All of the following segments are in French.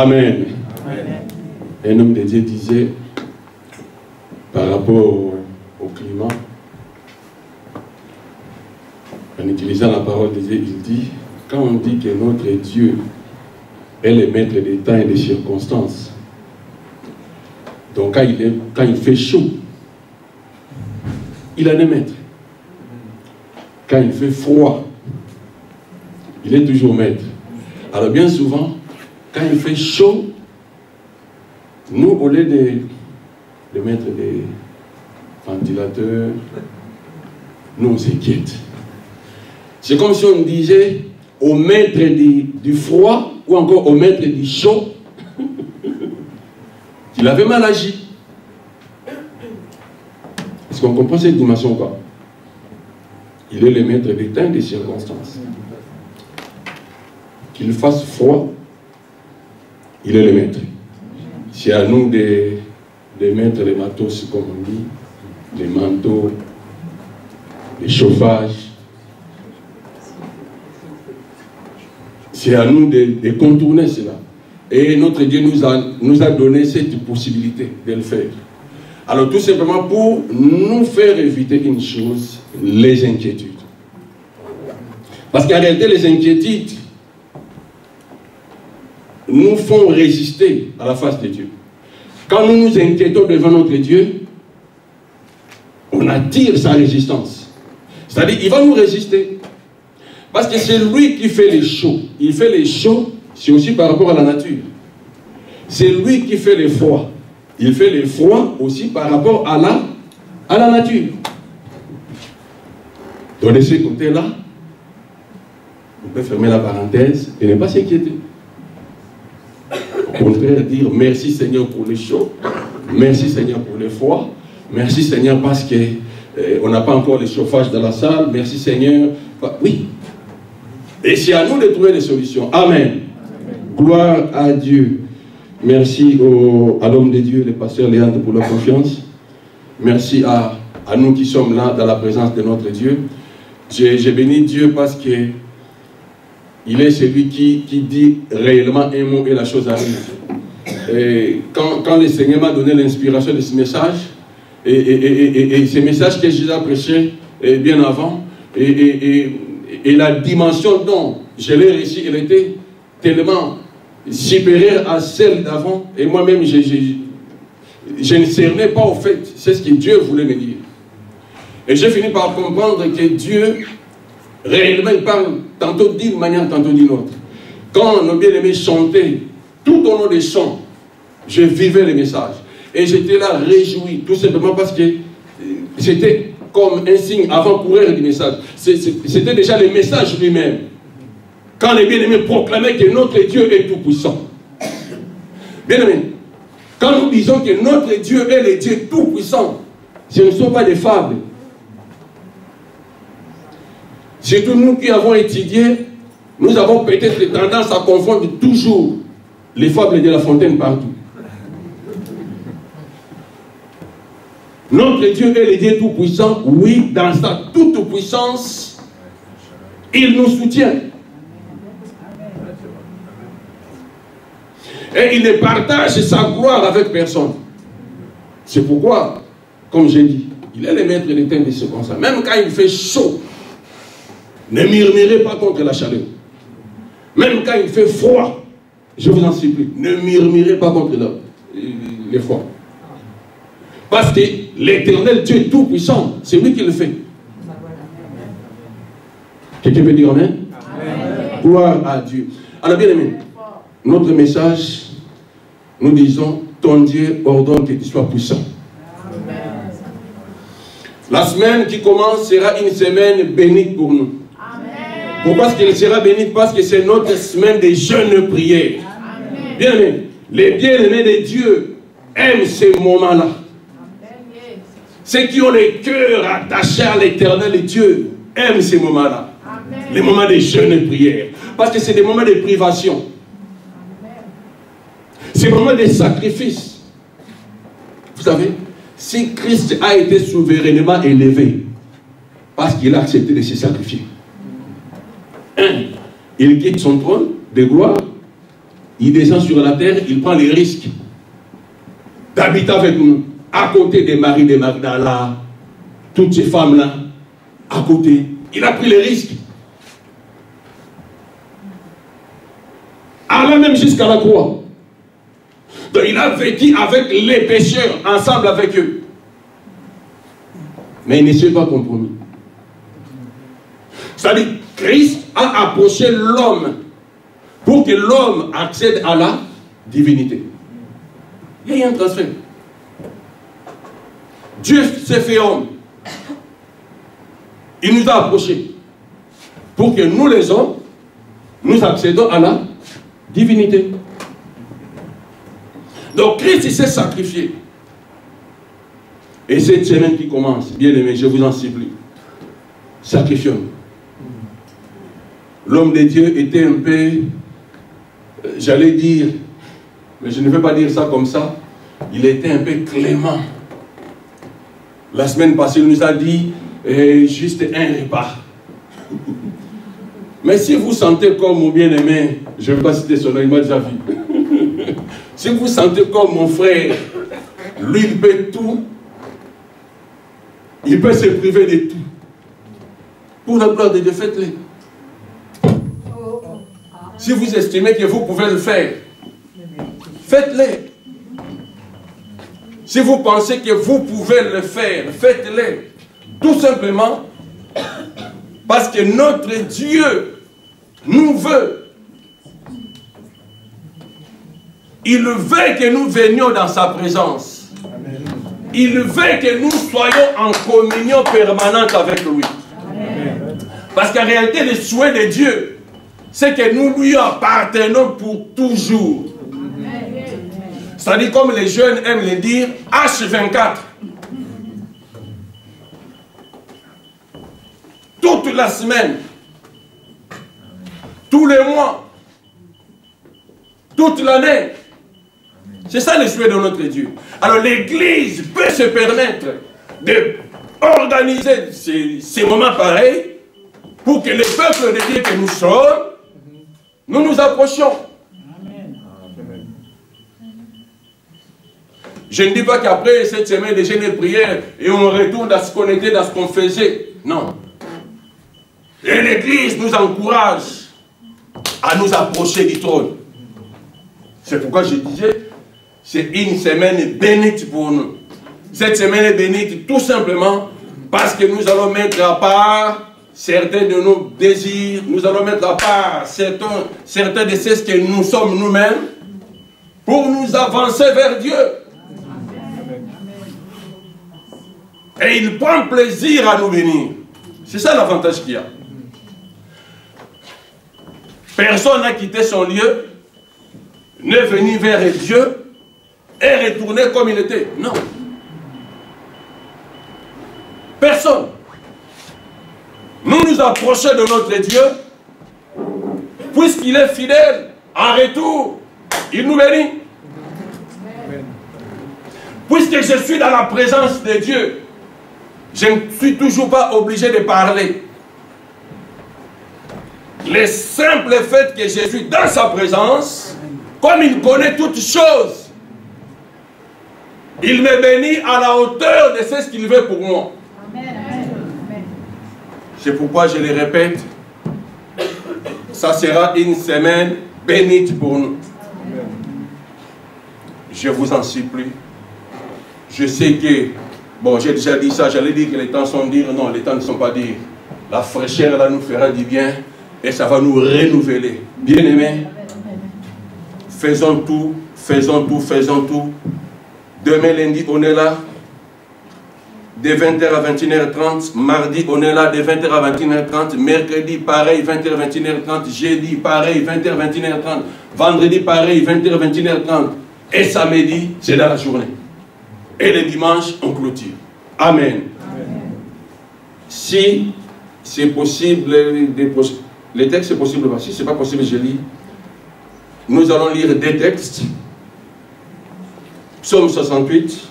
Amen. Amen. Un homme de Dieu disait, par rapport au climat, en utilisant la parole de Dieu, il dit, quand on dit que notre Dieu est le maître des temps et des circonstances, donc quand il fait chaud, il en est maître. Quand il fait froid, il est toujours maître. Alors bien souvent, quand il fait chaud, nous, au lieu de mettre des ventilateurs, nous on s'inquiète. C'est comme si on disait au maître du froid ou encore au maître du chaud qu'il avait mal agi. Est-ce qu'on comprend cette dimension ou pas? Il est le maître des temps et des circonstances. Qu'il fasse froid, il est le maître. C'est à nous de mettre les matos, comme on dit, les manteaux, les chauffages. C'est à nous de contourner cela. Et notre Dieu nous a donné cette possibilité de le faire. Alors tout simplement pour nous faire éviter une chose, les inquiétudes. Parce qu'en réalité, les inquiétudes nous font résister à la face de Dieu. Quand nous nous inquiétons devant notre Dieu, on attire sa résistance. C'est-à-dire, il va nous résister. Parce que c'est lui qui fait les chauds. Il fait les chauds, c'est aussi par rapport à la nature. C'est lui qui fait les froids. Il fait les froids aussi par rapport à la nature. Donc de ce côté-là, on peut fermer la parenthèse et ne pas s'inquiéter. Au contraire, dire merci Seigneur pour les chauds, merci Seigneur pour les froids, merci Seigneur parce qu'on n'a pas encore le chauffage dans la salle, merci Seigneur. Oui. Et c'est à nous de trouver des solutions. Amen. Amen. Gloire à Dieu. Merci à l'homme de Dieu, le pasteur Léandre, pour leur confiance. Merci à nous qui sommes là dans la présence de notre Dieu. J'ai béni Dieu parce que il est celui qui dit réellement un mot et la chose arrive. Et quand le Seigneur m'a donné l'inspiration de ce message, et ce message que j'ai prêché bien avant, et la dimension dont je l'ai réussi, elle était tellement supérieure à celle d'avant, et moi-même je ne cernais pas au fait, c'est ce que Dieu voulait me dire. Et j'ai fini par comprendre que Dieu, réellement, il parle tantôt d'une manière, tantôt d'une autre. Quand nos bien-aimés chantaient, tout au long des chants, je vivais les messages. Et j'étais là réjoui, tout simplement parce que c'était comme un signe avant-coureur du message. C'était déjà le message lui-même. Quand les bien-aimés proclamaient que notre Dieu est tout-puissant. Bien-aimés, quand nous disons que notre Dieu est le Dieu tout-puissant, ce ne sont pas des fables. Surtout nous qui avons étudié, nous avons peut-être tendance à confondre toujours les fables de La Fontaine partout. Notre Dieu est le Dieu tout-puissant, oui, dans sa toute-puissance, il nous soutient. Et il ne partage sa gloire avec personne. C'est pourquoi, comme j'ai dit, il est le maître des temps et des circonstances. Même quand il fait chaud, ne murmurez pas contre la chaleur. Même quand il fait froid, je vous en supplie, ne murmurez pas contre les froids. Parce que l'Éternel Dieu tout-puissant, c'est lui qui le fait. Quelqu'un peut dire amen? Amen. Gloire à Dieu. Alors bien aimé, notre message, nous disons, ton Dieu ordonne que tu sois puissant. Amen. La semaine qui commence sera une semaine bénite pour nous. Amen. Pourquoi est-ce qu'elle sera bénite? Parce que c'est notre semaine de jeûne prière. Amen. Bien aimé, les bien-aimés de Dieu aiment ces moments-là. Ceux qui ont les cœurs attachés à l'éternel Dieu aiment ces moments-là. Les moments de jeûne et prière. Parce que c'est des moments de privation. C'est des moments de sacrifice. Vous savez, si Christ a été souverainement élevé, parce qu'il a accepté de se sacrifier. Un, il quitte son trône de gloire il descend sur la terre, il prend les risques d'habiter avec nous, à côté des maris de Magdala, toutes ces femmes-là, à côté. Il a pris les risques. Allant même jusqu'à la croix. Donc il a vécu avec les pécheurs, ensemble avec eux. Mais il ne s'est pas compromis. C'est-à-dire, Christ a approché l'homme pour que l'homme accède à la divinité. Il y a eu un transfert. Dieu s'est fait homme. Il nous a approchés pour que nous les hommes, nous accédons à la divinité. Donc Christ s'est sacrifié. Et cette semaine qui commence, bien aimé, je vous en supplie, sacrifions-nous. L'homme de Dieu était un peu, j'allais dire, mais je ne veux pas dire ça comme ça, il était un peu clément. La semaine passée, il nous a dit, juste un repas. Mais si vous sentez comme mon bien-aimé, je ne vais pas citer son nom, il m'a déjà vu. Si vous sentez comme mon frère, lui il peut tout, il peut se priver de tout. Pour la gloire de Dieu, faites-le. Si vous estimez que vous pouvez le faire, faites-le. Si vous pensez que vous pouvez le faire, faites-le. Tout simplement parce que notre Dieu nous veut. Il veut que nous venions dans sa présence. Il veut que nous soyons en communion permanente avec lui. Parce qu'en réalité, le souhait de Dieu, c'est que nous lui appartenons pour toujours. C'est-à-dire, comme les jeunes aiment le dire, H24. Toute la semaine, tous les mois, toute l'année. C'est ça le souhait de notre Dieu. Alors l'Église peut se permettre d'organiser ces moments pareils pour que les peuples de Dieu que nous sommes, nous nous approchions. Je ne dis pas qu'après cette semaine de jeûne et prière, et on retourne à ce qu'on était, à ce qu'on faisait. Non. Et l'Église nous encourage à nous approcher du trône. C'est pourquoi je disais, c'est une semaine bénite pour nous. Cette semaine est bénite tout simplement parce que nous allons mettre à part certains de nos désirs, nous allons mettre à part certains de ce que nous sommes nous-mêmes pour nous avancer vers Dieu. Et il prend plaisir à nous bénir. C'est ça l'avantage qu'il y a. Personne n'a quitté son lieu, n'est venu vers Dieu et retourné comme il était. Non. Personne. Nous nous approchons de notre Dieu, puisqu'il est fidèle. En retour, il nous bénit. Puisque je suis dans la présence de Dieu, je ne suis toujours pas obligé de parler. Le simple fait que je suis dans sa présence, comme il connaît toutes choses, il me bénit à la hauteur de ce qu'il veut pour moi. C'est pourquoi je le répète, ça sera une semaine bénite pour nous. Je vous en supplie. Je sais que, bon, j'ai déjà dit ça, j'allais dire que les temps sont durs. Non, les temps ne sont pas durs. La fraîcheur là nous fera du bien et ça va nous renouveler. Bien-aimés, faisons tout, faisons tout, faisons tout. Demain lundi, on est là. De 20h à 21h30, mardi on est là de 20h à 21h30, mercredi pareil 20h à 21h30, jeudi pareil 20h à 21h30, vendredi pareil 20h à 21h30 et samedi c'est dans la journée. Et le dimanche on clôture. Amen. Amen. Si c'est possible, les textes c'est possible, si c'est pas possible je lis. Nous allons lire des textes. Psaume 68.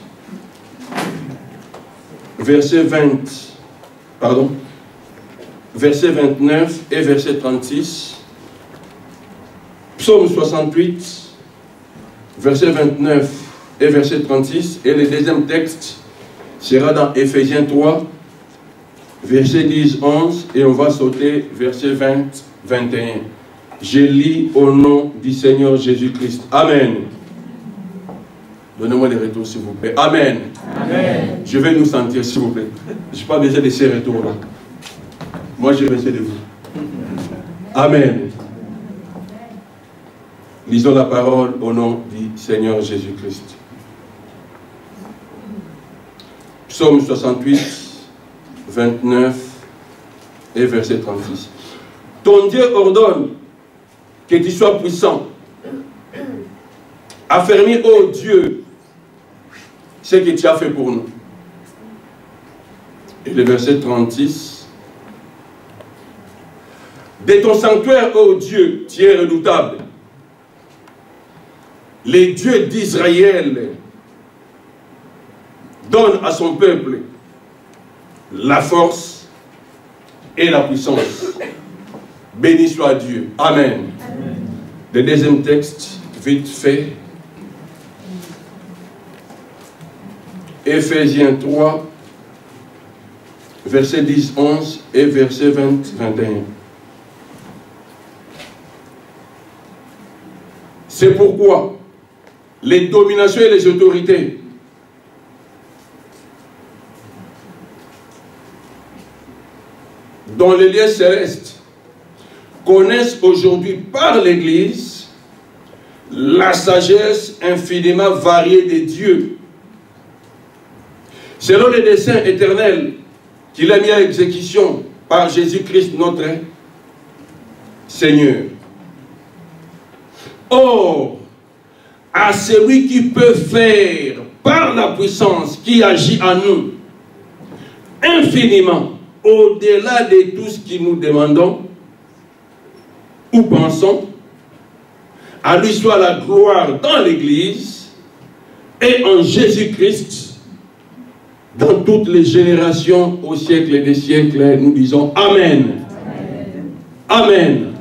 Verset 29 et verset 36. Psaume 68, verset 29 et verset 36. Et le deuxième texte sera dans Éphésiens 3, verset 10-11. Et on va sauter verset 20-21. Je lis au nom du Seigneur Jésus-Christ. Amen. Donnez-moi les retours, s'il vous plaît. Amen. Amen. Je vais nous sentir, s'il vous plaît. Je n'ai pas besoin de ces retours-là. Moi, j'ai besoin de vous. Amen. Lisons la parole au nom du Seigneur Jésus-Christ. Psaume 68, 29 et verset 36. Ton Dieu ordonne que tu sois puissant. Affermis, ô Dieu, ce que tu as fait pour nous. Et le verset 36. De ton sanctuaire, ô Dieu, tu es redoutable. Les dieux d'Israël donnent à son peuple la force et la puissance. Béni soit Dieu. Amen. Amen. Le deuxième texte, vite fait. Éphésiens 3, verset 10-11 et verset 20-21. C'est pourquoi les dominations et les autorités dans les lieux célestes connaissent aujourd'hui par l'Église la sagesse infiniment variée de Dieu, selon les desseins éternels qu'il a mis à exécution par Jésus-Christ notre Seigneur. Or, à celui qui peut faire par la puissance qui agit en nous infiniment au-delà de tout ce que nous demandons ou pensons, à lui soit la gloire dans l'Église et en Jésus-Christ dans toutes les générations au siècle des siècles. Nous disons Amen. Amen. Amen. Amen.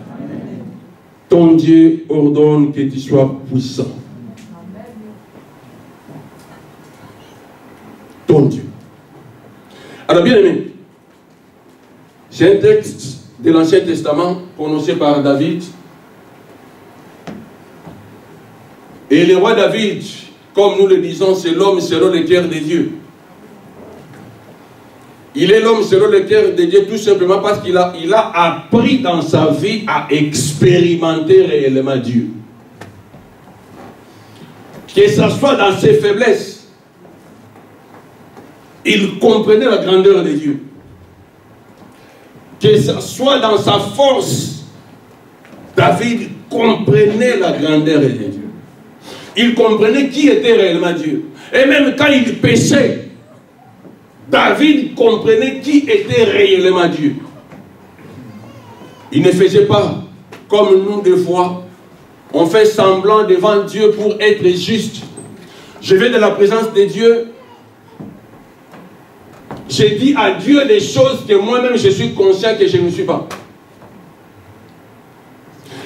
Ton Dieu ordonne que tu sois puissant. Ton Dieu. Alors bien aimé, c'est un texte de l'Ancien Testament prononcé par David. Et le roi David, comme nous le disons, c'est l'homme selon le cœur de Dieu. Il est l'homme selon le cœur de Dieu tout simplement parce qu'il a appris dans sa vie à expérimenter réellement Dieu. Que ce soit dans ses faiblesses, il comprenait la grandeur de Dieu. Que ce soit dans sa force, David comprenait la grandeur de Dieu. Il comprenait qui était réellement Dieu. Et même quand il péchait, David comprenait qui était réellement Dieu. Il ne faisait pas comme nous des fois. On fait semblant devant Dieu pour être juste. Je vais de la présence de Dieu. J'ai dit à Dieu des choses que moi-même je suis conscient que je ne suis pas.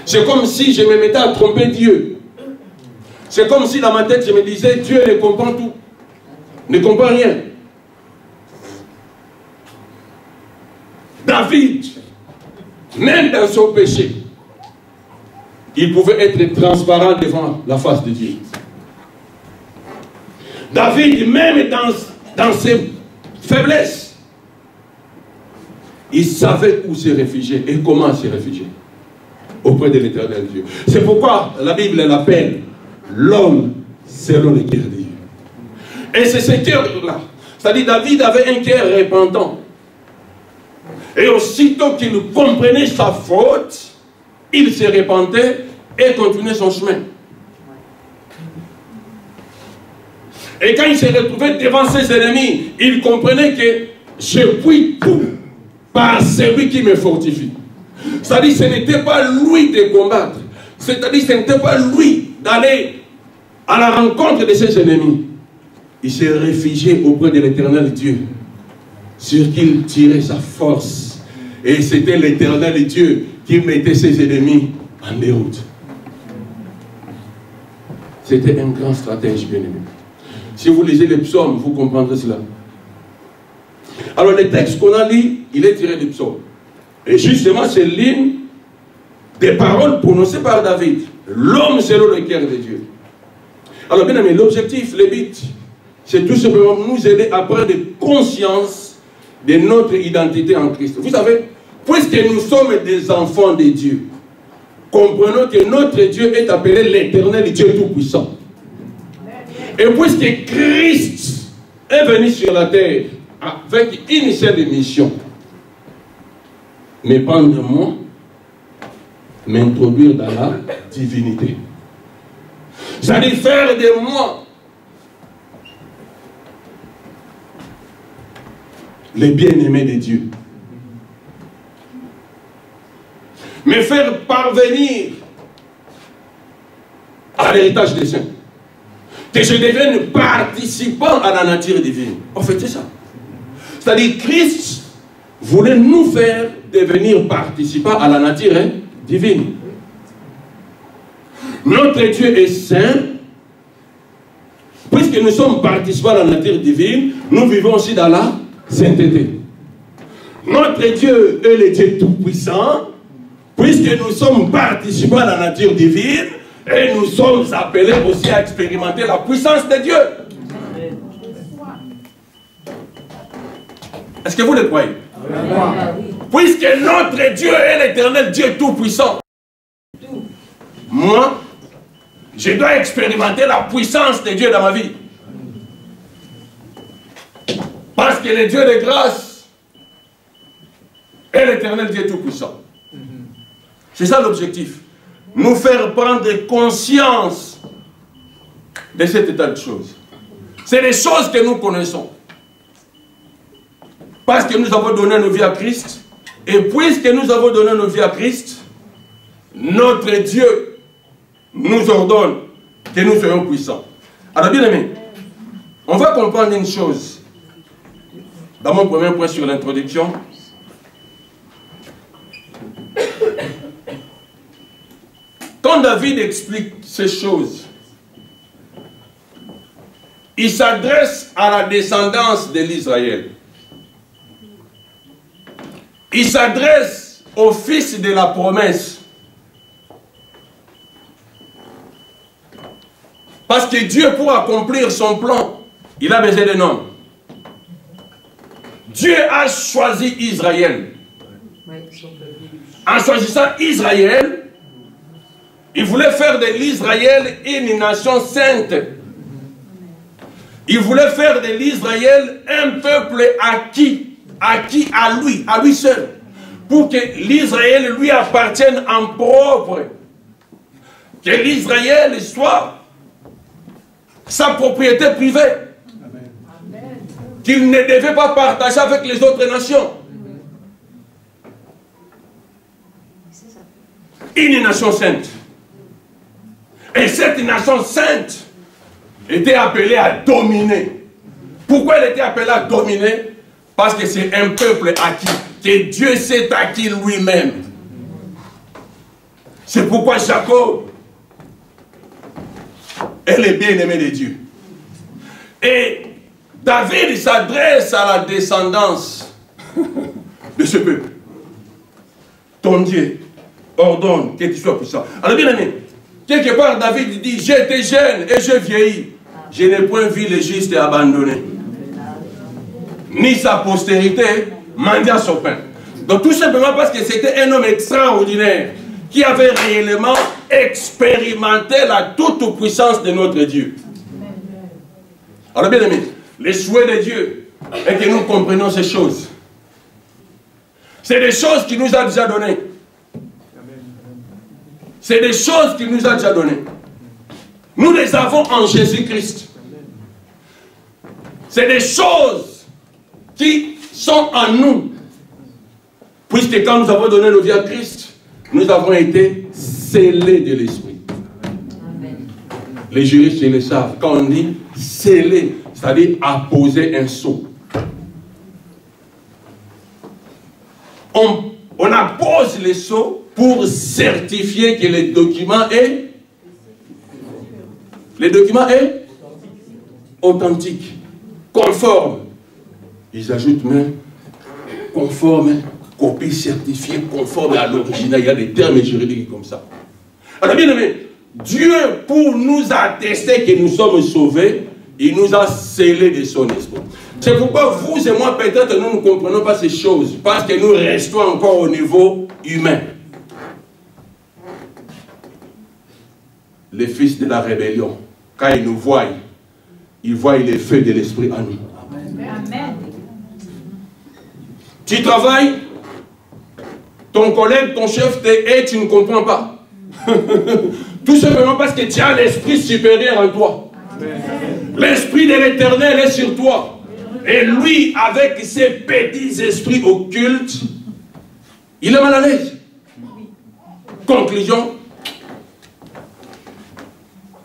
C'est comme si je me mettais à tromper Dieu. C'est comme si dans ma tête je me disais Dieu ne comprend tout. Ne comprend rien. David, même dans son péché, il pouvait être transparent devant la face de Dieu. David, même dans ses faiblesses, il savait où se réfugier et comment se réfugier auprès de l'Éternel Dieu. C'est pourquoi la Bible l'appelle l'homme selon le cœur de Dieu. Et c'est ce cœur-là. C'est-à-dire David avait un cœur repentant. Et aussitôt qu'il comprenait sa faute, il se repentait et continuait son chemin. Et quand il se retrouvait devant ses ennemis, il comprenait que je puis tout par celui qui me fortifie. C'est-à-dire ce n'était pas lui de combattre. C'est-à-dire ce n'était pas lui d'aller à la rencontre de ses ennemis. Il s'est réfugié auprès de l'Éternel Dieu, sur qui il tirait sa force. Et c'était l'Éternel Dieu qui mettait ses ennemis en déroute. C'était un grand stratège, bien-aimé. Si vous lisez les psaumes, vous comprendrez cela. Alors, le texte qu'on a lu, il est tiré des psaumes. Et justement, c'est l'une des paroles prononcées par David. L'homme selon le cœur de Dieu. Alors, bien aimé, l'objectif, le but, c'est tout simplement nous aider à prendre conscience de notre identité en Christ. Vous savez, puisque nous sommes des enfants de Dieu, comprenons que notre Dieu est appelé l'Éternel Dieu Tout-Puissant. Et puisque Christ est venu sur la terre avec une seule mission, mais prendre moi, m'introduire dans la divinité. C'est-à-dire faire de moi les bien-aimés de Dieu. Me faire parvenir à l'héritage des saints. Que je devienne participant à la nature divine. En fait, c'est ça. C'est-à-dire Christ voulait nous faire devenir participants à la nature divine. Notre Dieu est saint. Puisque nous sommes participants à la nature divine, nous vivons aussi dans la sainteté. Notre Dieu est le Dieu Tout-Puissant. Puisque nous sommes participants à la nature divine, et nous sommes appelés aussi à expérimenter la puissance de Dieu. Est-ce que vous le croyez? Puisque notre Dieu est l'Éternel Dieu Tout-Puissant, moi, je dois expérimenter la puissance de Dieu dans ma vie. Parce que le Dieu de grâce est l'Éternel Dieu Tout-Puissant. C'est ça l'objectif. Nous faire prendre conscience de cet état de choses. C'est les choses que nous connaissons. Parce que nous avons donné nos vies à Christ. Et puisque nous avons donné nos vies à Christ, notre Dieu nous ordonne que nous soyons puissants. Alors bien aimé, on va comprendre une chose. Dans mon premier point sur l'introduction, quand David explique ces choses, il s'adresse à la descendance de l'Israël. Il s'adresse au fils de la promesse. Parce que Dieu, pour accomplir son plan, il a besoin d'un homme. Dieu a choisi Israël. En choisissant Israël, il voulait faire de l'Israël une nation sainte. Il voulait faire de l'Israël un peuple acquis à lui seul. Pour que l'Israël lui appartienne en propre. Que l'Israël soit sa propriété privée. Qu'il ne devait pas partager avec les autres nations. Une nation sainte. Et cette nation sainte était appelée à dominer. Pourquoi elle était appelée à dominer? Parce que c'est un peuple acquis, que Dieu s'est acquis lui-même. C'est pourquoi Jacob est le bien-aimé de Dieu. Et David s'adresse à la descendance de ce peuple. Ton Dieu ordonne que tu sois puissant. Alors bien aimé, quelque part David dit, j'étais jeune et je vieillis. Je n'ai point vu le juste abandonné. Ni sa postérité mendiant son pain. Donc tout simplement parce que c'était un homme extraordinaire qui avait réellement expérimenté la toute-puissance de notre Dieu. Alors bien aimé, le souhait de Dieu est que nous comprenions ces choses. C'est des choses qu'il nous a déjà données. C'est des choses qu'il nous a déjà données. Nous les avons en Jésus-Christ. C'est des choses qui sont en nous. Puisque quand nous avons donné nos vies à Christ, nous avons été scellés de l'Esprit. Les juristes, ils le savent. Quand on dit scellés, c'est-à-dire apposer un sceau. On appose les sceaux pour certifier que le document est Le document est authentique, conforme. Ils ajoutent même conforme, copie certifiée, conforme à l'original. Il y a des termes juridiques comme ça. Alors bien aimé, Dieu, pour nous attester que nous sommes sauvés, il nous a scellés de son esprit. C'est pourquoi vous et moi, peut-être, nous ne comprenons pas ces choses, parce que nous restons encore au niveau humain. Les fils de la rébellion, quand ils nous voient les feux de l'esprit en nous. Amen. Tu travailles, ton collègue, ton chef et tu ne comprends pas. Tout simplement parce que tu as l'esprit supérieur en toi. L'esprit de l'Éternel est sur toi. Et lui, avec ses petits esprits occultes, il est mal à l'aise. Conclusion,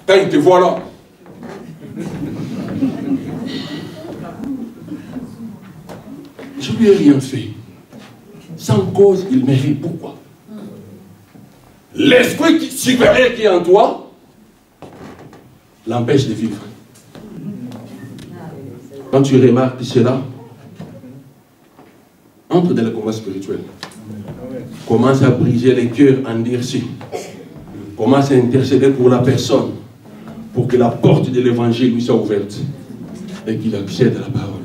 quand il te voit là, je lui ai rien fait. Sans cause, il mérite. Pourquoi? L'esprit supérieur qui est en toi l'empêche de vivre. Quand tu remarques cela, entre dans le combat spirituel. Commence à briser les cœurs endurcis. Commence à intercéder pour la personne, pour que la porte de l'évangile lui soit ouverte et qu'il accède à la parole.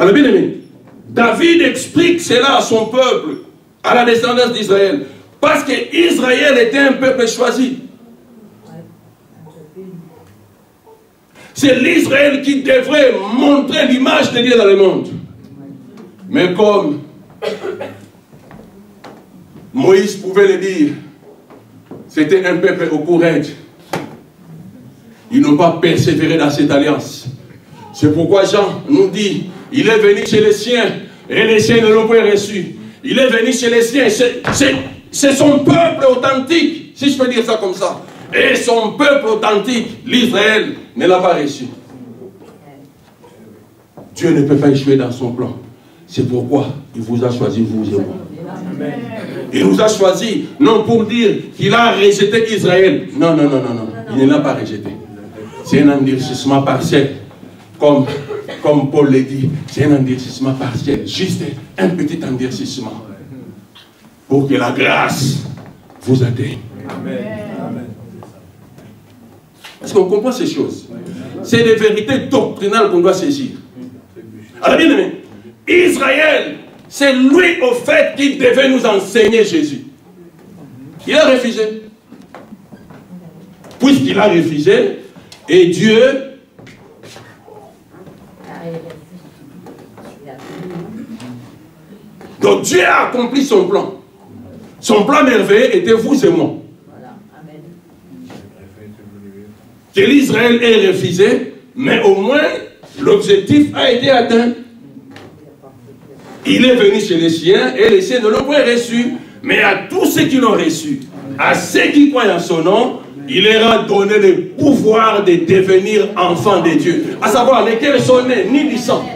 Alors bien aimé, David explique cela à son peuple, à la descendance d'Israël, parce qu'Israël était un peuple choisi. C'est l'Israël qui devrait montrer l'image de Dieu dans le monde. Mais comme Moïse pouvait le dire, c'était un peuple au courage. Ils n'ont pas persévéré dans cette alliance. C'est pourquoi Jean nous dit, il est venu chez les siens, et les siens ne l'ont pas reçu. Il est venu chez les siens, c'est son peuple authentique, si je peux dire ça comme ça. Et son peuple authentique, l'Israël, ne l'a pas reçu. Dieu ne peut pas échouer dans son plan. C'est pourquoi il vous a choisi, vous et moi. Il nous a choisi, non pour dire qu'il a rejeté Israël. Non, non, non, non, non. Il ne l'a pas rejeté. C'est un endurcissement partiel. Comme Paul l'a dit, c'est un endurcissement partiel. Juste un petit endurcissement. Pour que la grâce vous atteigne. Amen. Est-ce qu'on comprend ces choses? C'est des vérités doctrinales qu'on doit saisir. Alors bien aimé, Israël, c'est lui au fait qui devait nous enseigner Jésus. Il a refusé. Puisqu'il a refusé, et Dieu donc Dieu a accompli son plan. Son plan merveilleux était vous et moi. Que l'Israël ait refusé, mais au moins l'objectif a été atteint. Il est venu chez les siens et les siens ne l'ont pas reçu. Mais à tous ceux qui l'ont reçu, à ceux qui croient en son nom, il leur a donné le pouvoir de devenir enfants de Dieu. À savoir, lesquels sont nés ni du sang,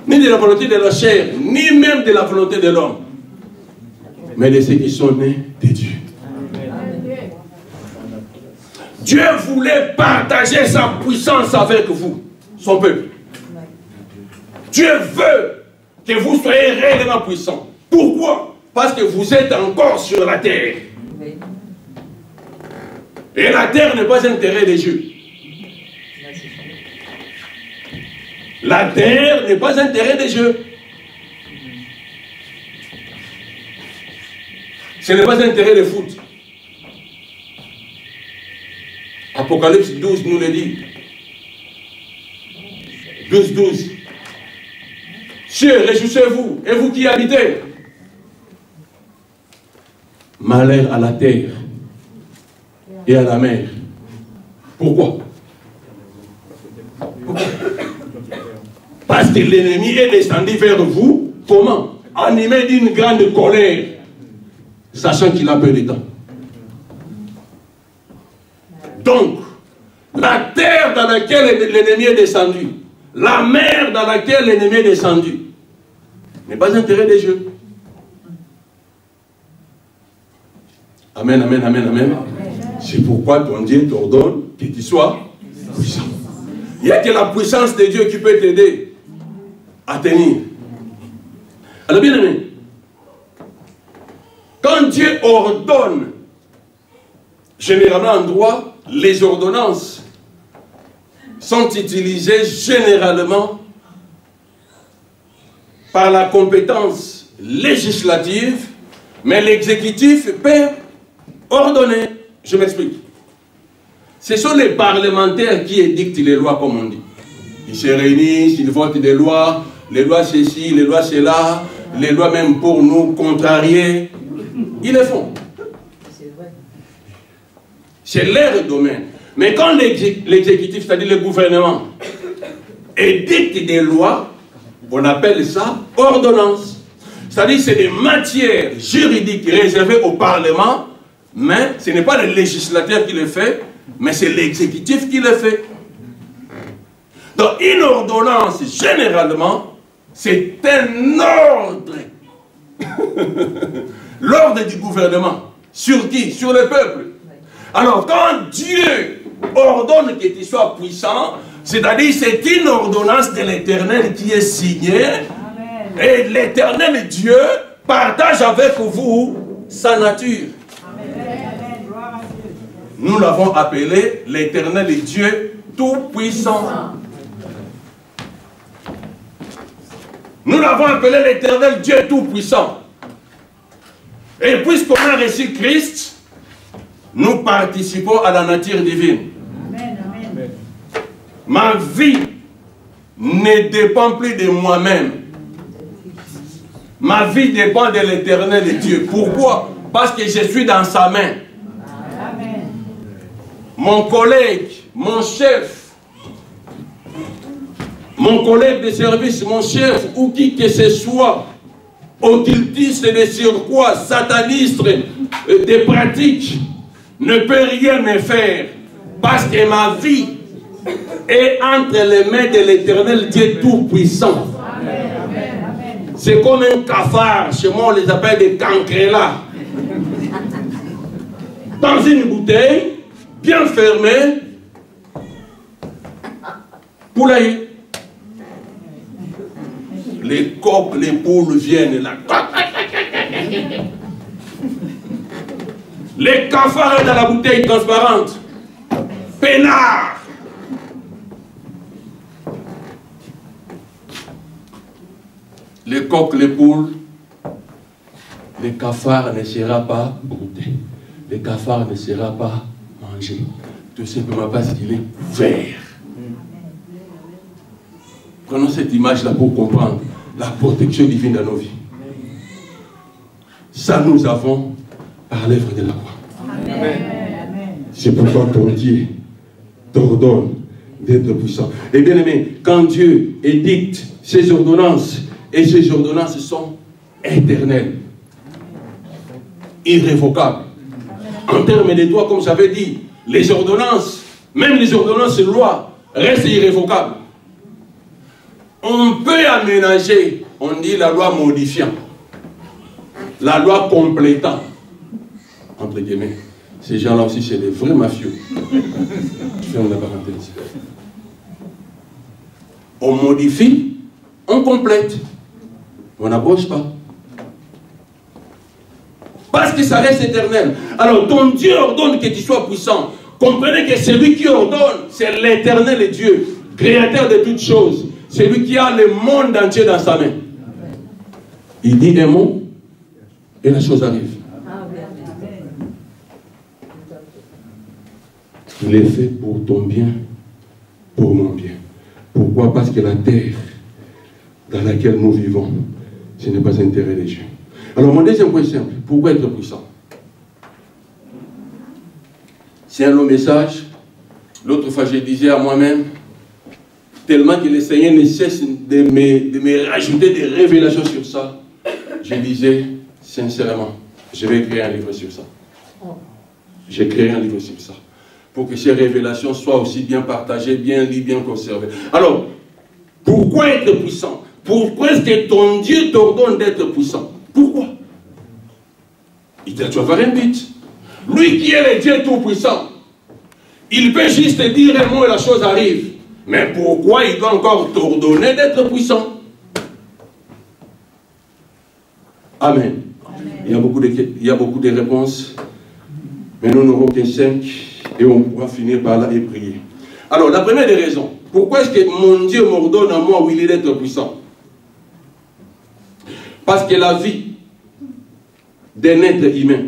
ni de la volonté de la chair, ni même de la volonté de l'homme, mais de ceux qui sont nés de Dieu. Dieu voulait partager sa puissance avec vous, son peuple. Dieu veut que vous soyez réellement puissants. Pourquoi? Parce que vous êtes encore sur la terre. Et la terre n'est pas un terrain de jeu. La terre n'est pas un terrain de jeu. Ce n'est pas un terrain de foot. Apocalypse 12 nous le dit. 12. Cieux, réjouissez-vous, et vous qui y habitez. Malheur à la terre et à la mer. Pourquoi? Parce que l'ennemi est descendu vers vous. Comment? Animé d'une grande colère, sachant qu'il a peu de temps. Donc, la terre dans laquelle l'ennemi est descendu, la mer dans laquelle l'ennemi est descendu, n'est pas un terrain de jeu. Amen, amen, amen, amen. C'est pourquoi ton Dieu t'ordonne que tu sois puissant. Il n'y a que la puissance de Dieu qui peut t'aider à tenir. Alors bien aimé, quand Dieu ordonne, généralement en droit, les ordonnances sont utilisées généralement par la compétence législative, mais l'exécutif peut ordonner. Je m'explique. Ce sont les parlementaires qui édictent les lois, comme on dit. Ils se réunissent, ils votent des lois, les lois ceci, les lois cela, les lois même pour nous contrarier. Ils les font. C'est leur domaine. Mais quand l'exécutif, c'est-à-dire le gouvernement, édicte des lois, on appelle ça ordonnance. C'est-à-dire que c'est des matières juridiques réservées au Parlement, mais ce n'est pas le législateur qui le fait, mais c'est l'exécutif qui le fait. Donc une ordonnance, généralement, c'est un ordre. L'ordre du gouvernement. Sur qui? Sur le peuple. Alors quand Dieu ordonne que tu sois puissant, c'est-à-dire c'est une ordonnance de l'Éternel qui est signée. Amen. Et l'Éternel Dieu partage avec vous sa nature. Amen. Nous l'avons appelé l'Éternel Dieu Tout-Puissant. Nous l'avons appelé l'Éternel Dieu Tout-Puissant. Et puisqu'on a reçu Christ, nous participons à la nature divine. Amen, amen. Ma vie ne dépend plus de moi-même. Ma vie dépend de l'Éternel Dieu. Pourquoi? Parce que je suis dans sa main. Amen. Mon collègue, mon chef, mon collègue de service, mon chef, ou qui que ce soit, occultiste de surcroît, sataniste, des pratiques, ne peut rien me faire, parce que ma vie est entre les mains de l'Éternel Dieu Tout-Puissant. C'est comme un cafard, chez moi on les appelle des cancrelats. Dans une bouteille, bien fermée, poulailler. Les coqs, les poules viennent là. Les cafards dans la bouteille transparente. Peinard. Les coqs, les poules, les cafards ne sera pas brouté. Les cafards ne sera pas mangé. Tout simplement parce qu'il est vert. Prenons cette image-là pour comprendre la protection divine dans nos vies. Ça, nous avons par l'œuvre de la croix. C'est pourquoi ton Dieu t'ordonne d'être puissant. Et bien aimé, quand Dieu édicte ses ordonnances, et ces ordonnances sont éternelles, irrévocables. En termes de droit, comme j'avais dit, les ordonnances, même les ordonnances de loi, restent irrévocables. On peut aménager, on dit la loi modifiant, la loi complétant, entre guillemets. Ces gens-là aussi, c'est des vrais mafieux. Je ferme la parenthèse. On modifie, on complète. On n'abroge pas. Parce que ça reste éternel. Alors, ton Dieu ordonne que tu sois puissant. Comprenez que celui qui ordonne, c'est l'éternel Dieu, créateur de toutes choses. C'est lui qui a le monde entier dans sa main. Il dit un mot et la chose arrive. Il est fait pour ton bien, pour mon bien. Pourquoi? Parce que la terre dans laquelle nous vivons, ce n'est pas intérêt des gens. Alors mon deuxième point simple, pourquoi être puissant? C'est un long message. L'autre fois je disais à moi-même, tellement que le Seigneur ne cesse de me rajouter des révélations sur ça, je disais sincèrement, je vais écrire un livre sur ça. J'ai créé un livre sur ça. Pour que ces révélations soient aussi bien partagées, bien lues, bien conservées. Alors, pourquoi être puissant? Pourquoi est-ce que ton Dieu t'ordonne d'être puissant? Pourquoi? Il doit avoir un but. Lui qui est le Dieu tout-puissant, Il peut juste dire un mot et la chose arrive. Mais pourquoi il doit encore t'ordonner d'être puissant? Amen. Amen. Il y a beaucoup de réponses. Mais nous n'aurons que 5 et on pourra finir par là et prier. Alors, la première des raisons. Pourquoi est-ce que mon Dieu m'ordonne à moi, Willy, d'être puissant? Parce que la vie d'un être humain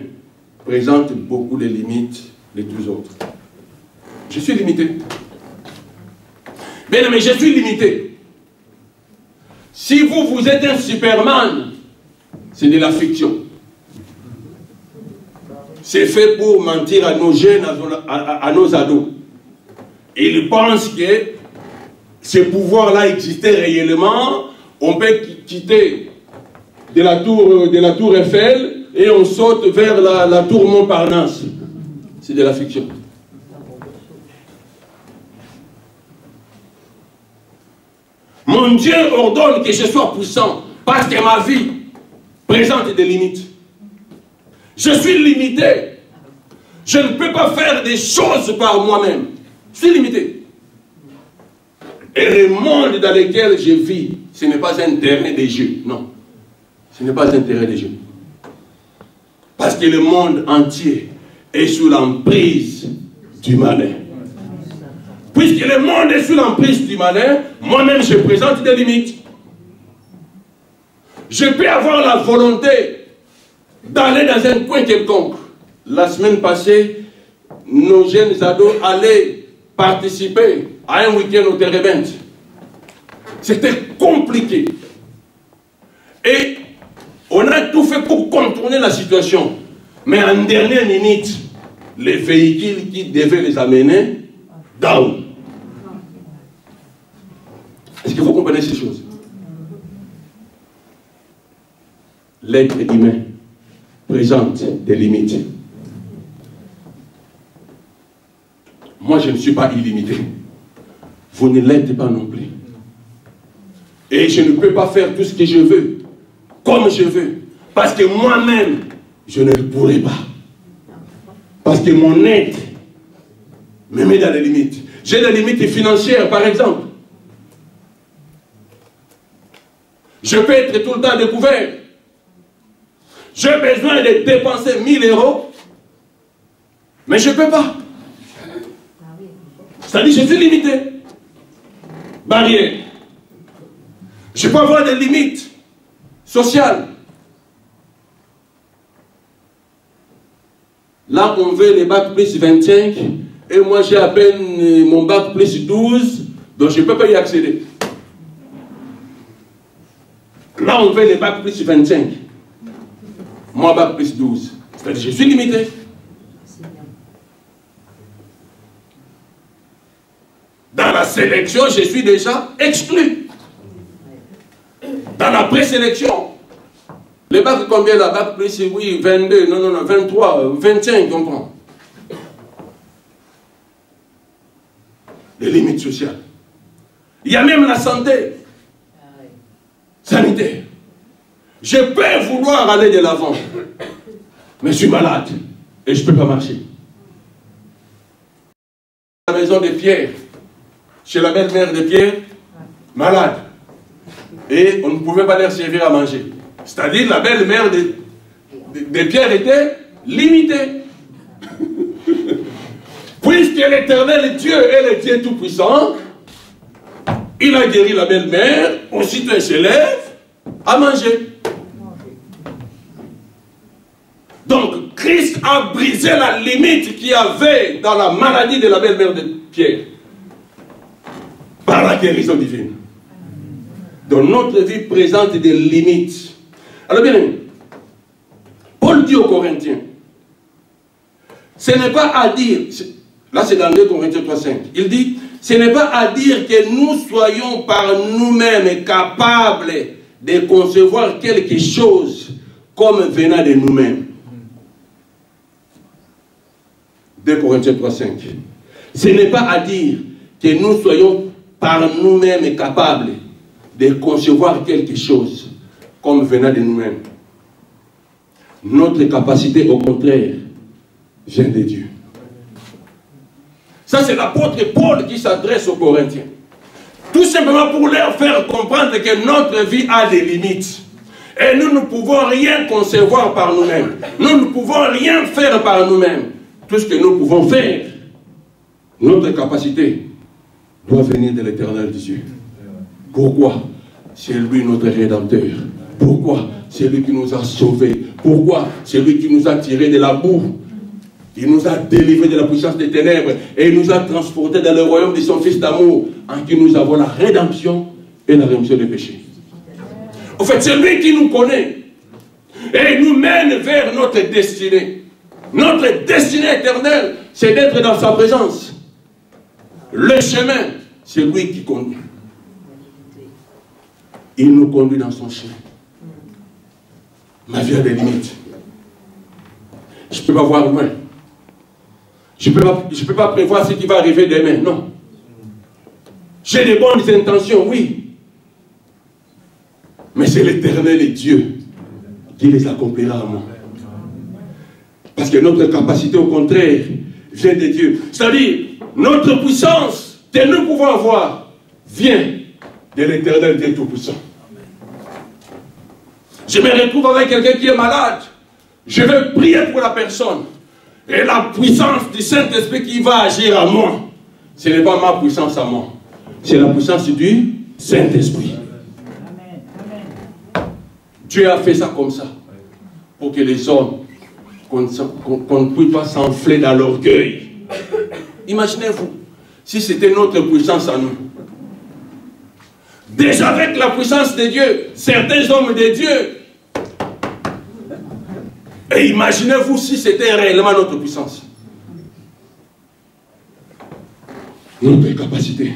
présente beaucoup de limites de tous autres. Je suis limité. Bien, mais je suis limité. Si vous êtes un Superman, c'est de la fiction. C'est fait pour mentir à nos jeunes, à nos ados. Et ils pensent que ce pouvoir-là existait réellement. On peut quitter de la tour Eiffel et on saute vers la tour Montparnasse. C'est de la fiction. Mon Dieu ordonne que je sois puissant parce que ma vie présente des limites. Je suis limité. Je ne peux pas faire des choses par moi-même. Je suis limité. Et le monde dans lequel je vis, ce n'est pas un terrain de jeu. Non. Ce n'est pas un terrain de jeu. Parce que le monde entier est sous l'emprise du malin. Puisque le monde est sous l'emprise du malin, moi-même je présente des limites. Je peux avoir la volonté d'aller dans un coin quelconque. La semaine passée, nos jeunes ados allaient participer à un week-end au Terre-Event. C'était compliqué. Et on a tout fait pour contourner la situation. Mais en dernière minute, les véhicules qui devaient les amener, down. Est-ce que vous comprenez ces choses? L'être humain présente des limites. Moi, je ne suis pas illimité. Vous ne l'êtes pas non plus. Et je ne peux pas faire tout ce que je veux, comme je veux. Parce que moi-même, je ne le pourrai pas. Parce que mon être me met dans les limites. J'ai des limites financières, par exemple. Je peux être tout le temps découvert. J'ai besoin de dépenser 1000 €, mais je ne peux pas. C'est-à-dire que je suis limité. Barrière. Je peux avoir des limites sociales. Là, on veut les bacs plus 25, et moi j'ai à peine mon bac plus 12, donc je ne peux pas y accéder. Là, on veut les bacs plus 25. Moi, bac plus 12. C'est-à-dire que je suis limité. Dans la sélection, je suis déjà exclu. Dans la présélection, les bacs combien la bac plus, oui, 22, non, 23, 25, on prend. Les limites sociales. Il y a même la santé. Sanitaire. Je peux vouloir aller de l'avant, mais je suis malade et je ne peux pas marcher. La maison de Pierre, chez la belle-mère de Pierre, malade. Et on ne pouvait pas leur servir à manger. C'est-à-dire la belle-mère de Pierre était limitée. Puisque l'Éternel Dieu est le Dieu Tout-Puissant, il a guéri la belle-mère, aussitôt elle se lève à manger. Donc, Christ a brisé la limite qu'il y avait dans la maladie de la belle-mère de Pierre. Par la guérison divine. Donc, notre vie présente des limites. Alors bien, Paul dit aux Corinthiens, ce n'est pas à dire, là c'est dans 2 Corinthiens 3,5, il dit, ce n'est pas à dire que nous soyons par nous-mêmes capables de concevoir quelque chose comme venant de nous-mêmes. 2 Corinthiens 3,5. Ce n'est pas à dire que nous soyons par nous-mêmes capables de concevoir quelque chose comme venant de nous-mêmes. Notre capacité, au contraire, vient de Dieu. Ça, c'est l'apôtre Paul qui s'adresse aux Corinthiens. Tout simplement pour leur faire comprendre que notre vie a des limites. Et nous ne pouvons rien concevoir par nous-mêmes. Nous ne pouvons rien faire par nous-mêmes. Tout ce que nous pouvons faire, notre capacité, doit venir de l'Éternel Dieu. Pourquoi? C'est lui notre Rédempteur. Pourquoi? C'est lui qui nous a sauvés. Pourquoi? C'est lui qui nous a tirés de la boue. Il nous a délivrés de la puissance des ténèbres et il nous a transportés dans le royaume de son Fils d'amour, en qui nous avons la rédemption et la rémission des péchés. En fait, c'est lui qui nous connaît et nous mène vers notre destinée. Notre destinée éternelle, c'est d'être dans sa présence. Le chemin, c'est lui qui conduit. Il nous conduit dans son chemin. Ma vie a des limites. Je ne peux pas voir loin. Je ne peux pas prévoir ce qui va arriver demain, non. J'ai des bonnes intentions, oui. Mais c'est l'Éternel et Dieu qui les accomplira à moi. Parce que notre capacité, au contraire, vient de Dieu. C'est-à-dire, notre puissance que nous pouvons avoir vient de l'Éternel Dieu Tout-Puissant. Je me retrouve avec quelqu'un qui est malade. Je vais prier pour la personne. Et la puissance du Saint-Esprit qui va agir à moi, ce n'est pas ma puissance à moi. C'est la puissance du Saint-Esprit. Dieu a fait ça comme ça. Pour que les hommes, qu'on ne puisse pas s'enfler dans l'orgueil. Imaginez-vous, si c'était notre puissance à nous. Déjà avec la puissance de Dieu, certains hommes de Dieu. Et imaginez-vous si c'était réellement notre puissance. Notre capacité,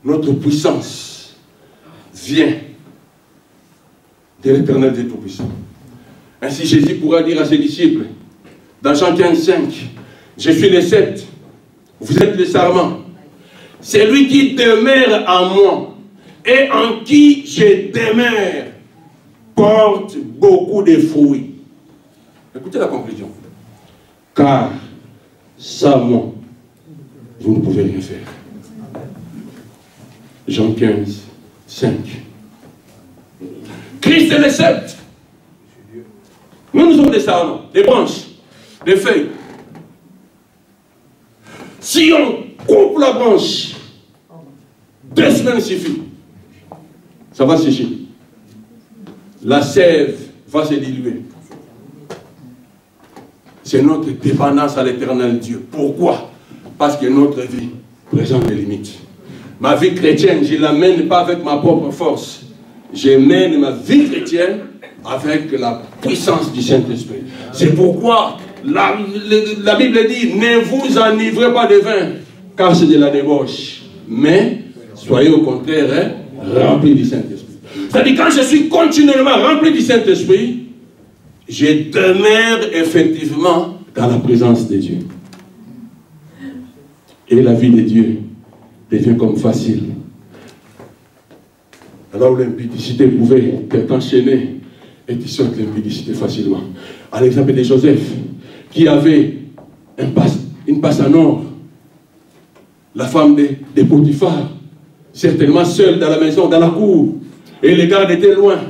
notre puissance vient de l'Éternel des Tout-Puissants. Ainsi Jésus pourra dire à ses disciples, dans Jean 15,5, je suis le sceptre, vous êtes le sarment. C'est lui qui demeure en moi et en qui je demeure porte beaucoup de fruits. Écoutez la conclusion. Car sans moi, vous ne pouvez rien faire. Jean 15, 5. Christ est le sceptre. Nous sommes des sarments, des branches, des feuilles. Si on coupe la branche, 2 semaines suffit. Ça va sécher. La sève va se diluer. C'est notre dépendance à l'Éternel Dieu. Pourquoi? Parce que notre vie présente des limites. Ma vie chrétienne, je ne la mène pas avec ma propre force. Je mène ma vie chrétienne avec la puissance du Saint-Esprit. C'est pourquoi la Bible dit, ne vous enivrez pas de vin, car c'est de la débauche. Mais soyez au contraire remplis du Saint-Esprit. C'est-à-dire, quand je suis continuellement rempli du Saint-Esprit, je demeure effectivement dans la présence de Dieu. Et la vie de Dieu devient comme facile. Alors où l'impudicité pouvait être enchaînée, et tu sortes l'impudicité facilement. À l'exemple de Joseph, qui avait une passe en or, la femme de Potiphar, certainement seule dans la maison, dans la cour, et les gardes étaient loin.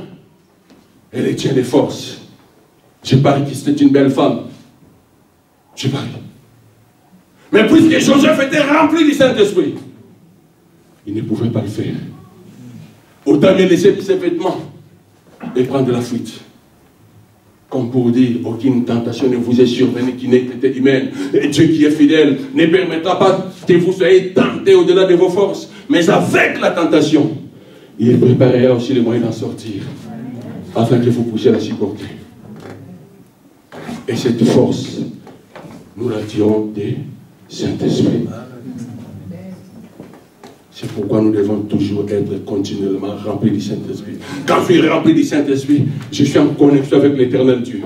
Elle tient des forces. Je parie que c'était une belle femme. Je parie. Mais puisque Joseph était rempli du Saint-Esprit, il ne pouvait pas le faire. Autant mieux laisser ses vêtements et prendre la fuite. Comme pour dire, aucune tentation ne vous est survenue qui n'ait été humaine. Et Dieu qui est fidèle ne permettra pas que vous soyez tentés au-delà de vos forces. Mais avec la tentation, il préparera aussi les moyens d'en sortir. Afin que vous puissiez la supporter. Et cette force, nous la tirons du Saint-Esprit. C'est pourquoi nous devons toujours être continuellement remplis du Saint-Esprit. Quand je suis rempli du Saint-Esprit, je suis en connexion avec l'Éternel Dieu.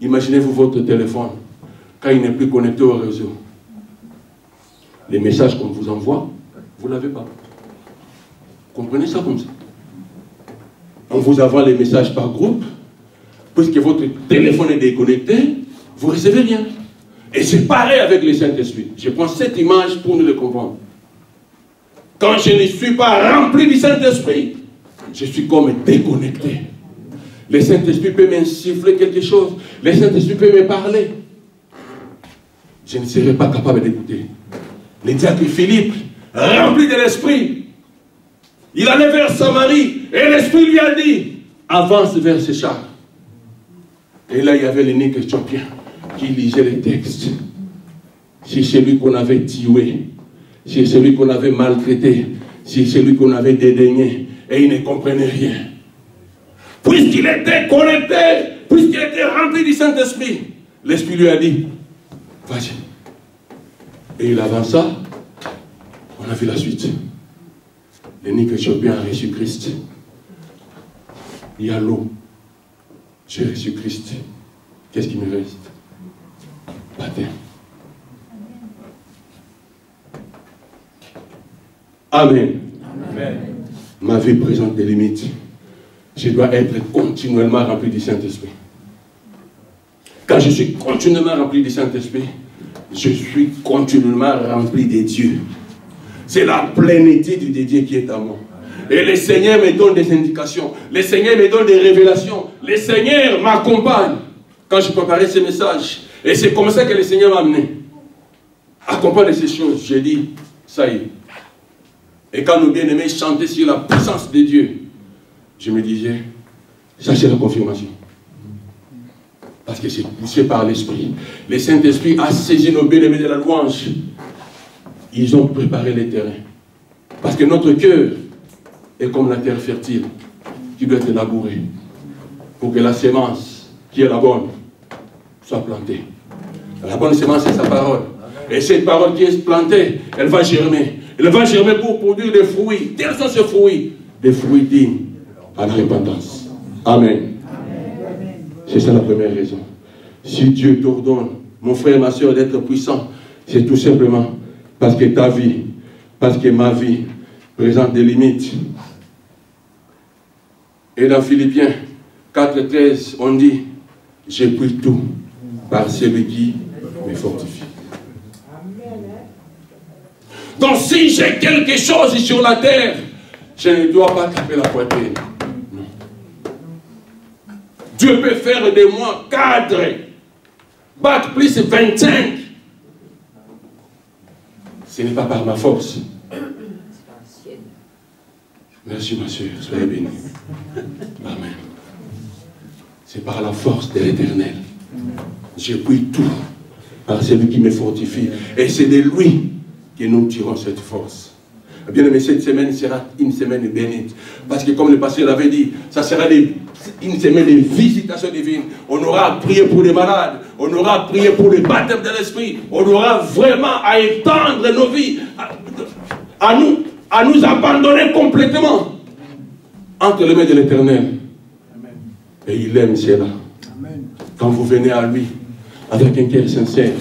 Imaginez-vous votre téléphone, quand il n'est plus connecté au réseau. Les messages qu'on vous envoie, vous ne l'avez pas. Comprenez ça comme ça. On vous envoie les messages par groupe, puisque votre téléphone est déconnecté, vous ne recevez rien. Et c'est pareil avec le Saint-Esprit. Je prends cette image pour nous le comprendre. Quand je ne suis pas rempli du Saint-Esprit, je suis comme déconnecté. Le Saint-Esprit peut m'insuffler quelque chose. Le Saint-Esprit peut me parler. Je ne serai pas capable d'écouter. Le diacre Philippe, rempli de l'Esprit, il allait vers Samarie et l'Esprit lui a dit, avance vers ce chars. Et là, il y avait l'énigme éthiopien qui lisait les textes. C'est celui qu'on avait tué, c'est celui qu'on avait maltraité, c'est celui qu'on avait dédaigné, et il ne comprenait rien. Puisqu'il était connecté, puisqu'il était rempli du Saint-Esprit, l'Esprit lui a dit, vas-y. Et il avança, on a vu la suite. L'énigme éthiopien a reçu Christ. Il y a l'eau. J'ai reçu Christ. Qu'est-ce qui me reste? Baptême. Amen. Amen. Ma vie présente des limites. Je dois être continuellement rempli du Saint-Esprit. Quand je suis continuellement rempli du Saint-Esprit, je suis continuellement rempli de Dieu. C'est la plénitude de Dieu qui est à moi. Et le Seigneur me donne des indications. Le Seigneur me donne des révélations. Le Seigneur m'accompagne quand je préparais ces messages. Et c'est comme ça que le Seigneur m'a amené. Accompagne ces choses. J'ai dit, ça y est. Et quand nos bien-aimés chantaient sur la puissance de Dieu, je me disais, ça c'est la confirmation. Parce que c'est poussé par l'Esprit. Le Saint-Esprit a saisi nos bien-aimés de la louange. Ils ont préparé les terrains. Parce que notre cœur est comme la terre fertile qui doit être labourée pour que la sémence qui est la bonne soit plantée. La bonne sémence, c'est sa parole. Et cette parole qui est plantée, elle va germer. Elle va germer pour produire des fruits. Quels sont ces fruits? Des fruits dignes à la repentance. Amen. C'est ça la première raison. Si Dieu t'ordonne, mon frère et ma soeur, d'être puissant, c'est tout simplement parce que ta vie, parce que ma vie présente des limites. Et dans Philippiens 4,13, on dit, j'ai pris tout par celui qui me fortifie. Donc si j'ai quelque chose sur la terre, je ne dois pas taper la poitrine. Non. Dieu peut faire de moi cadre, bac plus 25. Ce n'est pas par ma force. Merci ma soeur, soyez bénis. Amen. C'est par la force de l'Éternel. J'ai pris tout par celui qui me fortifie. Et c'est de lui que nous tirons cette force. Bien aimé, cette semaine sera une semaine bénite. Parce que comme le pasteur l'avait dit, ça sera une semaine de visitation divine. On aura prié pour les malades. On aura prié pour le baptême de l'Esprit. On aura vraiment à étendre nos vies. À nous abandonner complètement entre les mains de l'Éternel. Et il aime cela. Quand vous venez à lui avec un cœur sincère,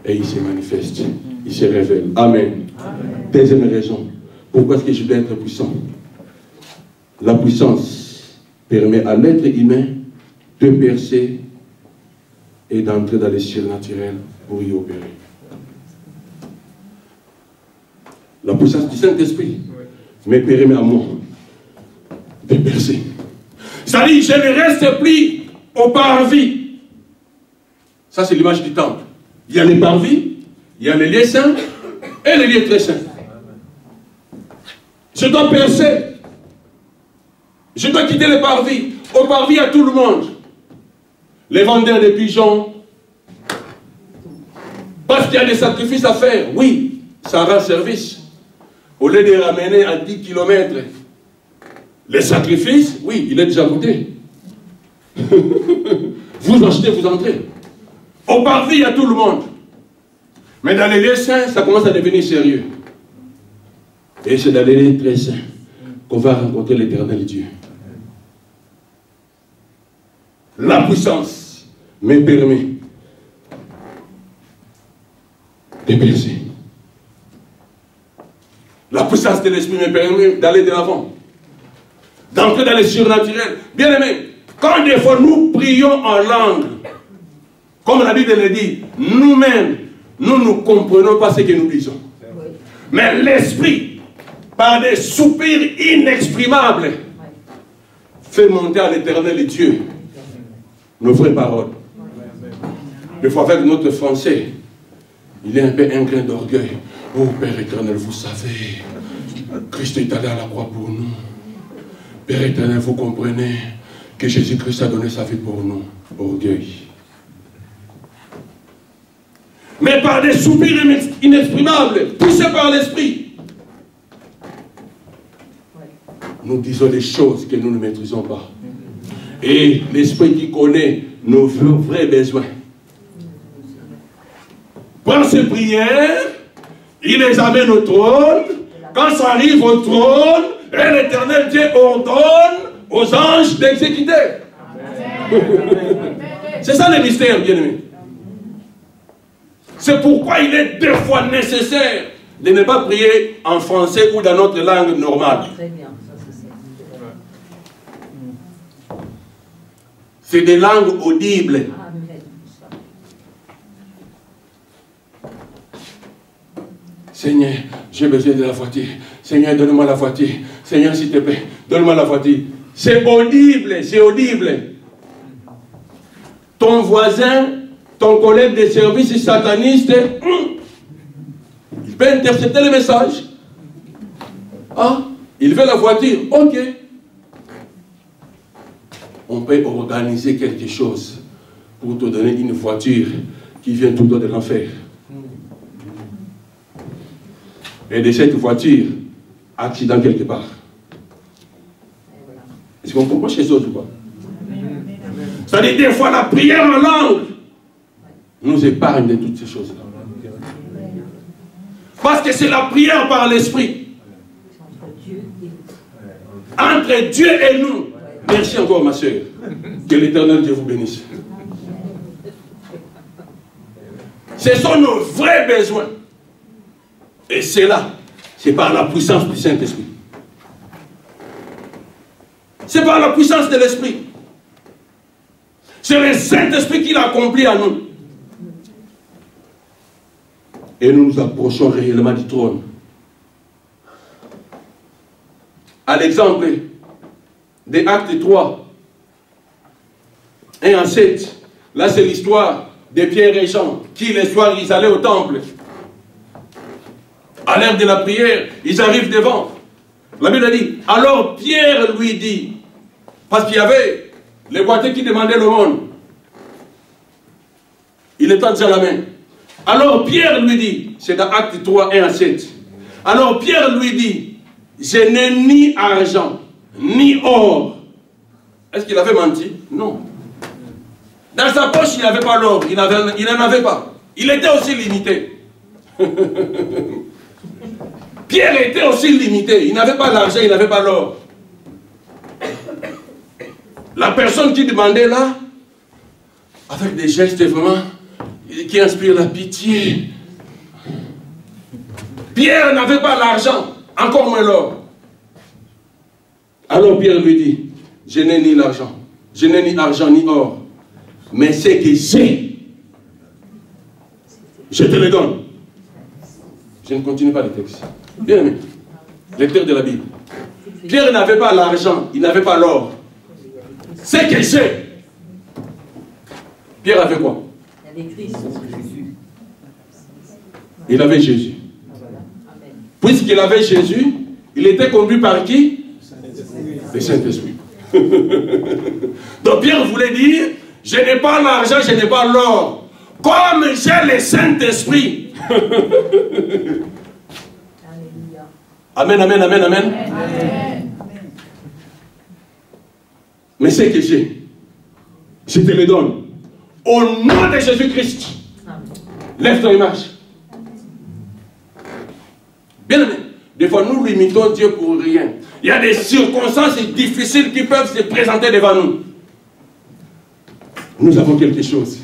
et il se manifeste, il se révèle. Amen. Deuxième raison, pourquoi est-ce que je dois être puissant? La puissance permet à l'être humain de percer et d'entrer dans les surnaturels pour y opérer. La puissance du Saint-Esprit me permet à moi de percer. C'est-à-dire, je ne reste plus au parvis. Ça, c'est l'image du temple. Il y a les parvis, il y a les lieux saints et les lieux très saints. Je dois percer. Je dois quitter les parvis. Au parvis, il y a tout le monde. Les vendeurs de pigeons. Parce qu'il y a des sacrifices à faire. Oui, ça rend service. Au lieu de ramener à 10 km, les sacrifices, oui, il est déjà goûté. Vous achetez, vous entrez. Au parvis, il y a tout le monde. Mais dans les lieux saints, ça commence à devenir sérieux. Et c'est dans les lieux très saints qu'on va rencontrer l'Éternel Dieu. La puissance me permet de percer. La puissance de l'Esprit me permet d'aller de l'avant. D'entrer dans les surnaturels. Bien aimé, quand des fois nous prions en langue, Comme la Bible le dit, nous-mêmes, nous ne comprenons pas ce que nous disons. Mais l'Esprit, par des soupirs inexprimables, fait monter à l'Éternel Dieu nos vraies paroles. Des fois, avec notre français, il est un peu un grain d'orgueil. Oh Père éternel, vous savez, Christ est allé à la croix pour nous. Père éternel, vous comprenez que Jésus-Christ a donné sa vie pour nous. Orgueil. Mais par des soupirs inexprimables, poussés par l'Esprit, nous disons des choses que nous ne maîtrisons pas. Et l'Esprit qui connaît nos vrais besoins prend ses prières, il les amène au trône. Quand ça arrive au trône, et l'Éternel Dieu ordonne aux anges d'exécuter. C'est ça le mystère, bien-aimé. C'est pourquoi il est deux fois nécessaire de ne pas prier en français ou dans notre langue normale. C'est des langues audibles. Seigneur, j'ai besoin de la voiture. Seigneur, donne-moi la voiture. Seigneur, s'il te plaît, donne-moi la voiture. C'est audible, c'est audible. Ton voisin, ton collègue de service sataniste, il peut intercepter le message. Ah, il veut la voiture, ok. On peut organiser quelque chose pour te donner une voiture qui vient tout droit de l'enfer. Et de cette voiture, accident quelque part. Est-ce qu'on comprend chez eux ou pas? C'est-à-dire, des fois, la prière en langue nous épargne de toutes ces choses-là. Parce que c'est la prière par l'Esprit. Entre Dieu et nous. Merci encore, ma soeur. Que l'Éternel Dieu vous bénisse. Ce sont nos vrais besoins. Et c'est là, c'est par la puissance du Saint-Esprit. C'est par la puissance de l'Esprit. C'est le Saint-Esprit qui l'accomplit à nous. Et nous nous approchons réellement du trône. À l'exemple des Actes 3, 1 à 7, là c'est l'histoire de Pierre et Jean, qui le soir ils allaient au temple. À l'heure de la prière, ils arrivent devant. La Bible dit, alors Pierre lui dit, parce qu'il y avait les boiteux qui demandaient l'aumône. Il étend déjà la main. Alors Pierre lui dit, c'est dans Acte 3, 1 à 7. Alors Pierre lui dit, je n'ai ni argent, ni or. Est-ce qu'il avait menti? Non. Dans sa poche, il n'avait pas l'or, il n'en avait pas. Il était aussi limité. Pierre était aussi limité. Il n'avait pas l'argent, il n'avait pas l'or. La personne qui demandait là, avec des gestes vraiment qui inspirent la pitié. Pierre n'avait pas l'argent, encore moins l'or. Alors Pierre lui dit, je n'ai ni l'argent, je n'ai ni argent ni or, mais ce que j'ai, je te le donne. Je ne continue pas le texte. Bien aimé, lecteur de la Bible. Pierre n'avait pas l'argent, il n'avait pas l'or. Ce que j'ai. Pierre avait quoi? Il avait Jésus. Puisqu'il avait Jésus, il était conduit par qui? Le Saint-Esprit. Donc Pierre voulait dire, je n'ai pas l'argent, je n'ai pas l'or. Comme j'ai le Saint-Esprit. Amen, amen, amen, amen. Mais ce que j'ai, je te le donne. Au nom de Jésus-Christ. Lève-toi et marche. Bien aimé, des fois nous limitons Dieu pour rien. Il y a des circonstances difficiles qui peuvent se présenter devant nous. Nous avons quelque chose.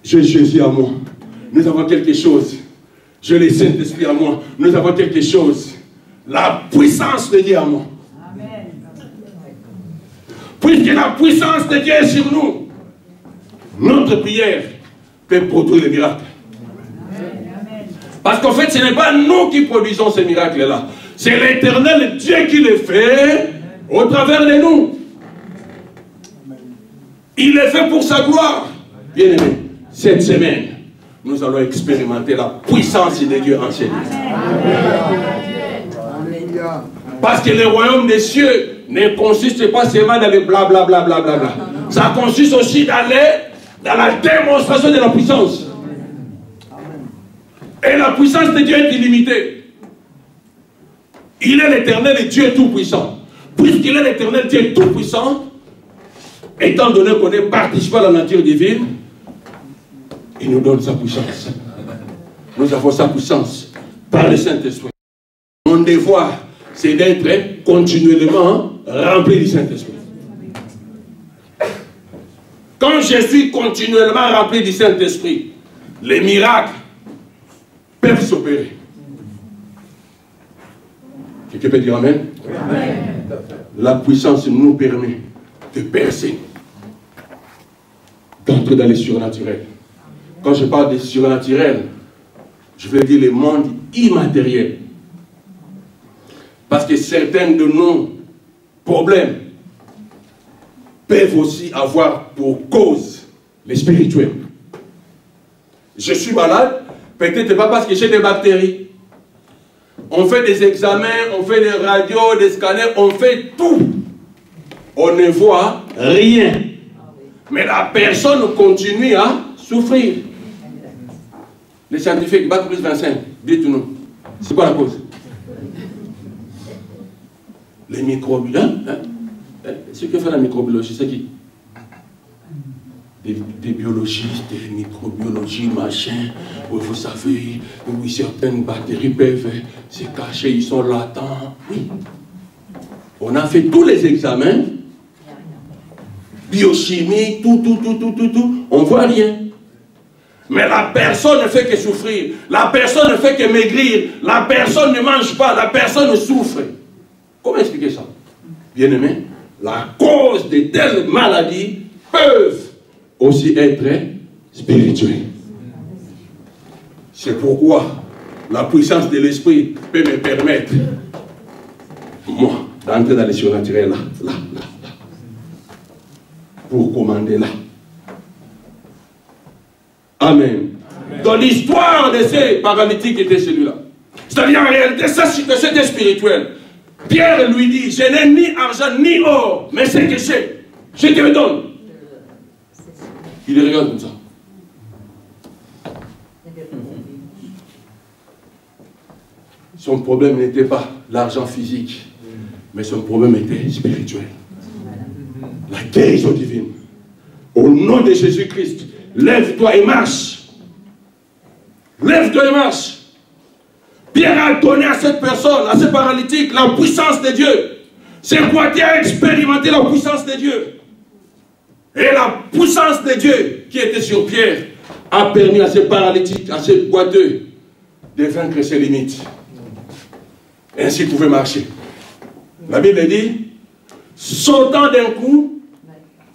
J'ai Jésus à moi. Nous avons quelque chose. J'ai le Saint-Esprit à moi. Nous avons quelque chose. La puissance de Dieu à moi. Amen. Puisque la puissance de Dieu est sur nous. notre prière peut produire les miracles. Parce qu'en fait, ce n'est pas nous qui produisons ces miracles-là. C'est l'Éternel Dieu qui les fait au travers de nous. Il les fait pour sa gloire. Bien aimé, cette semaine, nous allons expérimenter la puissance de Dieu en ces lieux. Parce que le royaume des cieux ne consiste pas seulement dans le blablabla. Bla. Ça consiste aussi dans la démonstration de la puissance. Et la puissance de Dieu est illimitée. Il est l'Éternel et Dieu tout-puissant. Puisqu'il est l'Éternel Dieu tout-puissant, étant donné qu'on est participant à la nature divine, il nous donne sa puissance. Nous avons sa puissance par le Saint-Esprit. Mon devoir, c'est d'être continuellement rempli du Saint-Esprit. Quand je suis continuellement rempli du Saint-Esprit, les miracles peuvent s'opérer. Quelqu'un peut dire Amen? Amen. La puissance nous permet de percer, d'entrer dans les surnaturels. Quand je parle des surnaturels, je veux dire le monde immatériel. Parce que certains de nos problèmes peuvent aussi avoir pour cause les spirituels. Je suis malade, peut-être pas parce que j'ai des bactéries. On fait des examens, on fait des radios, des scanners, on fait tout. On ne voit rien. Mais la personne continue à souffrir. Les scientifiques, bac plus 25, dites-nous, c'est quoi la cause? Les microbes, ceux qui font la microbiologie, c'est qui? Des biologistes, des microbiologie, machin, où vous savez, où certaines bactéries peuvent se cacher, ils sont latents. Oui. On a fait tous les examens, biochimie, tout, on ne voit rien. Mais la personne ne fait que souffrir, la personne ne fait que maigrir, la personne ne mange pas, la personne souffre. Comment expliquer ça? Bien aimé, la cause de telles maladies peuvent aussi être spirituelles. C'est pourquoi la puissance de l'esprit peut me permettre, moi, d'entrer dans les surnaturels là, pour commander là. Amen. Dans l'histoire de ces paralytiques était celui-là. C'est-à-dire en réalité, sa situation était spirituelle. Pierre lui dit, je n'ai ni argent ni or, mais ce que j'ai, je te le donne. Il regarde comme ça. Son problème n'était pas l'argent physique, mais son problème était spirituel. La guérison divine. Au nom de Jésus-Christ, lève-toi et marche. Lève-toi et marche. Pierre a donné à cette personne, à ce paralytique, la puissance de Dieu. C'est quoi qui a expérimenté la puissance de Dieu. Et la puissance de Dieu qui était sur Pierre a permis à ce paralytique, à ce boiteux, de vaincre ses limites. Et ainsi il pouvait marcher. La Bible dit, sautant d'un coup,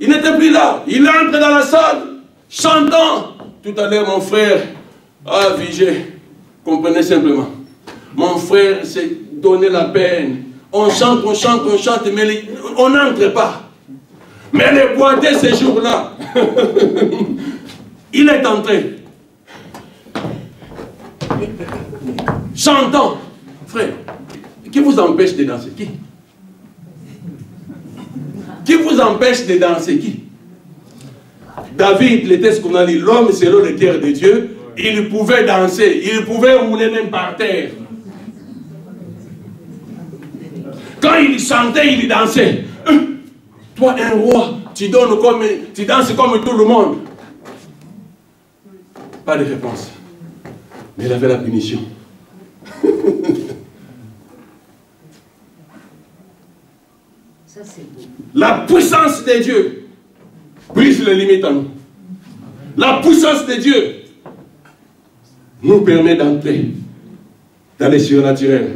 il n'était plus là. Il entre dans la salle, chantant. Tout à l'heure, mon frère a vigé. Comprenez simplement. Mon frère s'est donné la peine. On chante, mais on n'entre pas. Mais le boiteux ces jours-là, il est entré. Chantant. Frère, qui vous empêche de danser? Qui? Qui vous empêche de danser? Qui? David, le texte qu'on a dit, l'homme selon le cœur de Dieu, il pouvait danser, il pouvait rouler même par terre. Quand il chantait, il dansait. Toi, un roi, tu danses comme tout le monde. Pas de réponse. Mais il avait la punition. Ça, c'est beau. La puissance de Dieu brise les limites en nous. La puissance de Dieu nous permet d'entrer dans les surnaturels.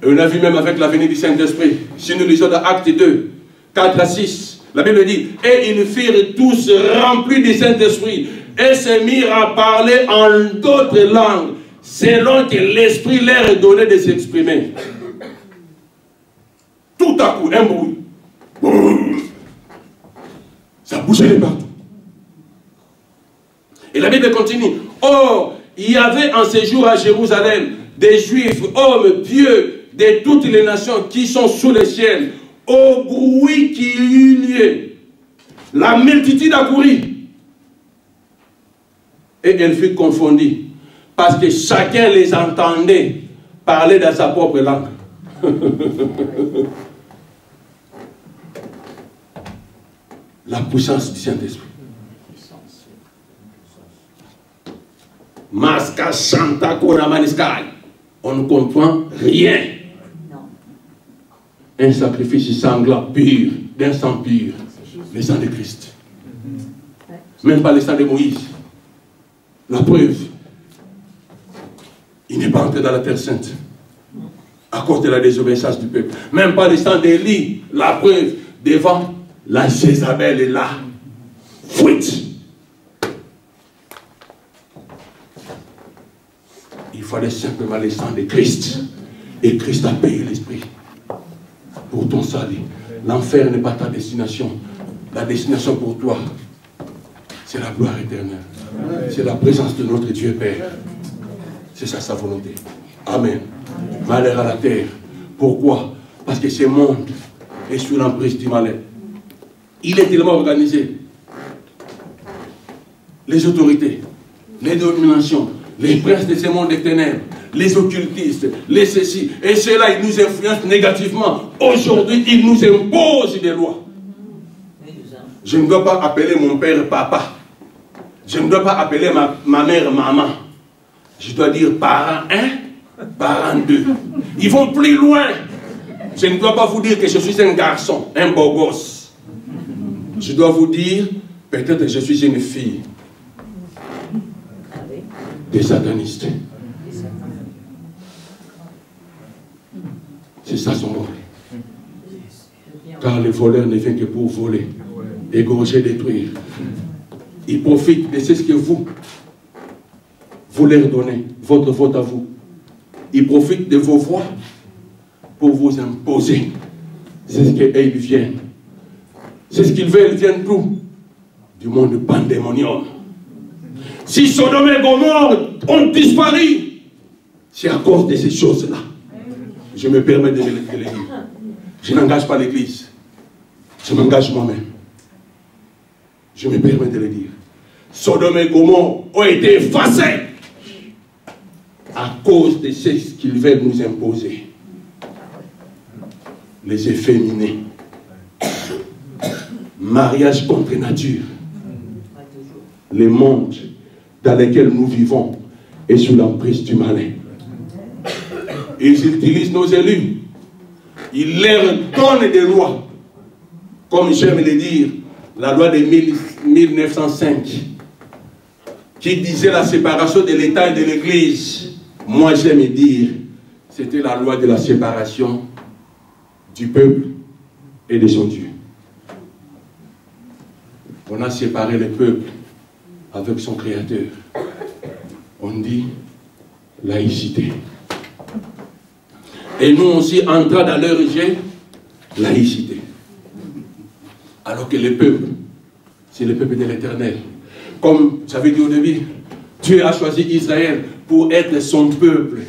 Et on a vu même avec la venue du Saint-Esprit, si nous lisons dans Actes 2, 4 à 6, La Bible dit, et ils furent tous remplis du Saint-Esprit et se mirent à parler en d'autres langues, selon que l'Esprit leur donnait de s'exprimer. Tout à coup, un bruit. Boum. Ça bougeait de partout. Et la Bible continue. Or, il y avait en séjour à Jérusalem des Juifs, hommes pieux de toutes les nations qui sont sous le ciel. Au bruit qui eut lieu, la multitude accourut. Et elle fut confondue, parce que chacun les entendait parler dans sa propre langue. La puissance du Saint-Esprit. Maska Shanta Konamaniskai. On ne comprend rien. Un sacrifice sanglant pur, d'un sang pur, le sang de Christ. Même pas le sang de Moïse. La preuve, il n'est pas entré dans la terre sainte à cause de la désobéissance du peuple. Même pas le sang d'Élie. La preuve, devant la Jézabel est là. Fuite. Il fallait simplement le sang de Christ. Et Christ a payé l'esprit pour ton salut. L'enfer n'est pas ta destination. La destination pour toi, c'est la gloire éternelle. C'est la présence de notre Dieu Père. C'est ça sa volonté. Amen. Malheur à la terre. Pourquoi? Parce que ce monde est sous l'emprise du malheur. Il est tellement organisé. Les autorités, les dominations, les princes de ce monde des ténèbres, les occultistes, les ceci et cela, ils nous influencent négativement. Aujourd'hui, ils nous imposent des lois. Je ne dois pas appeler mon père papa. Je ne dois pas appeler ma mère maman. Je dois dire parent 1, parent 2. Ils vont plus loin. Je ne dois pas vous dire que je suis un garçon, un beau gosse. Je dois vous dire, peut-être que je suis une fille des satanistes. C'est ça son rôle. Car le voleur ne vient que pour voler, égorger, détruire. Il profite de ce que vous leur donnez, votre vote à vous. Il profite de vos voix pour vous imposer. C'est ce qu'ils viennent. C'est ce qu'ils veulent, ils viennent d'où? Du monde pandémonium. Si Sodome et Gomorrhe ont disparu, c'est à cause de ces choses-là. Je me permets de le dire. Je n'engage pas l'Église. Je m'engage moi-même. Je me permets de le dire. Sodome et Gomorrhe ont été effacés à cause de ce qu'ils veulent nous imposer. Les efféminés. Mariage contre nature. Le monde dans lequel nous vivons est sous l'emprise du malin. Ils utilisent nos élus. Ils leur donnent des lois. Comme j'aime le dire, la loi de 1905 qui disait la séparation de l'État et de l'Église. Moi j'aime dire, c'était la loi de la séparation du peuple et de son Dieu. On a séparé le peuple avec son Créateur. On dit laïcité. Et nous aussi, entrons dans leur rejet, laïcité. Alors que le peuple, c'est le peuple de l'Éternel. Comme j'avais dit au début, Dieu a choisi Israël pour être son peuple.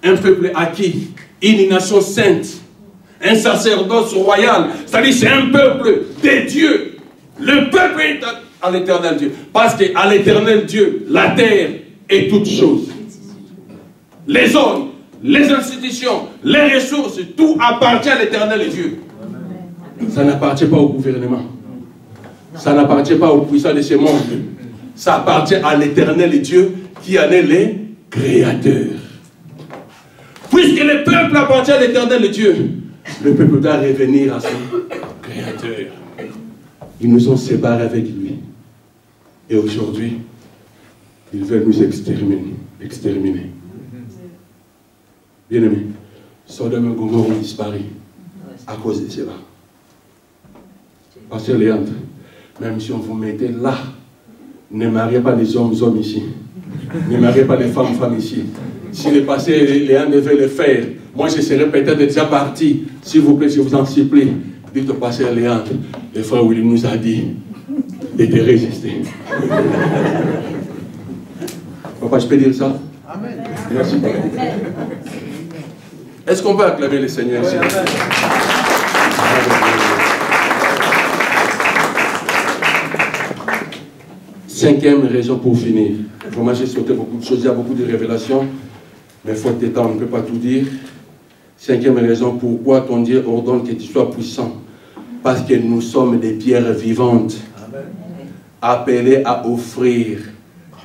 Un peuple acquis, une nation sainte, un sacerdoce royal. C'est-à-dire c'est un peuple de Dieu. Le peuple est à l'Éternel Dieu. Parce qu'à l'Éternel Dieu, la terre est toute chose. Les hommes, les institutions, les ressources, tout appartient à l'Éternel Dieu. Ça n'appartient pas au gouvernement. Ça n'appartient pas aux puissants de ce monde. Ça appartient à l'Éternel Dieu qui en est le Créateur. Puisque le peuple appartient à l'Éternel Dieu, le peuple doit revenir à son Créateur. Ils nous ont séparés avec lui. Et aujourd'hui, ils veulent nous exterminer. Bien aimé, Sodome et Gomorrhe ont disparu à cause de cela. Pasteur Léandre, même si on vous mettait là, ne mariez pas les hommes ici. Ne mariez pas les femmes ici. Si le pasteur Léandre devait le faire, moi je serais peut-être déjà parti. S'il vous plaît, je vous en supplie. Dites au pasteur Léandre, le frère Willy nous a dit de te résister. Papa, je peux dire ça? Amen. Merci. Est-ce qu'on peut acclamer le Seigneur ici? Cinquième raison pour finir. Vraiment, j'ai sauté beaucoup de choses, il y a beaucoup de révélations, mais faute de temps, on ne peut pas tout dire. Cinquième raison, pourquoi ton Dieu ordonne que tu sois puissant? Parce que nous sommes des pierres vivantes, appelées à offrir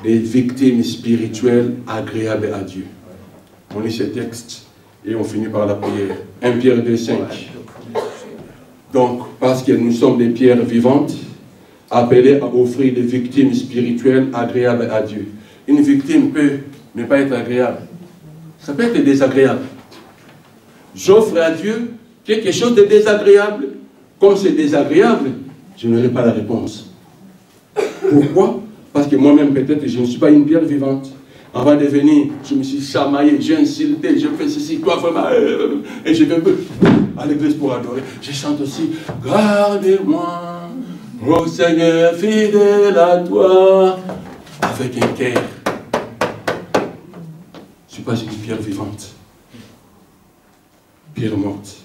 des victimes spirituelles agréables à Dieu. On lit ce texte et on finit par la prière. 1 Pierre 2,5. Donc, parce que nous sommes des pierres vivantes, appelées à offrir des victimes spirituelles agréables à Dieu. Une victime peut ne pas être agréable. Ça peut être désagréable. J'offre à Dieu quelque chose de désagréable. Comme c'est désagréable, je n'aurai pas la réponse. Pourquoi? Parce que moi-même, peut-être, je ne suis pas une pierre vivante. Avant de venir, je me suis chamaillé, j'ai insulté, j'ai fait ceci, toi vraiment, et je vais à l'église pour adorer. Je chante aussi, gardez-moi, ô Seigneur, fidèle à toi, avec un cœur. Je ne suis pas une pierre vivante, pierre morte.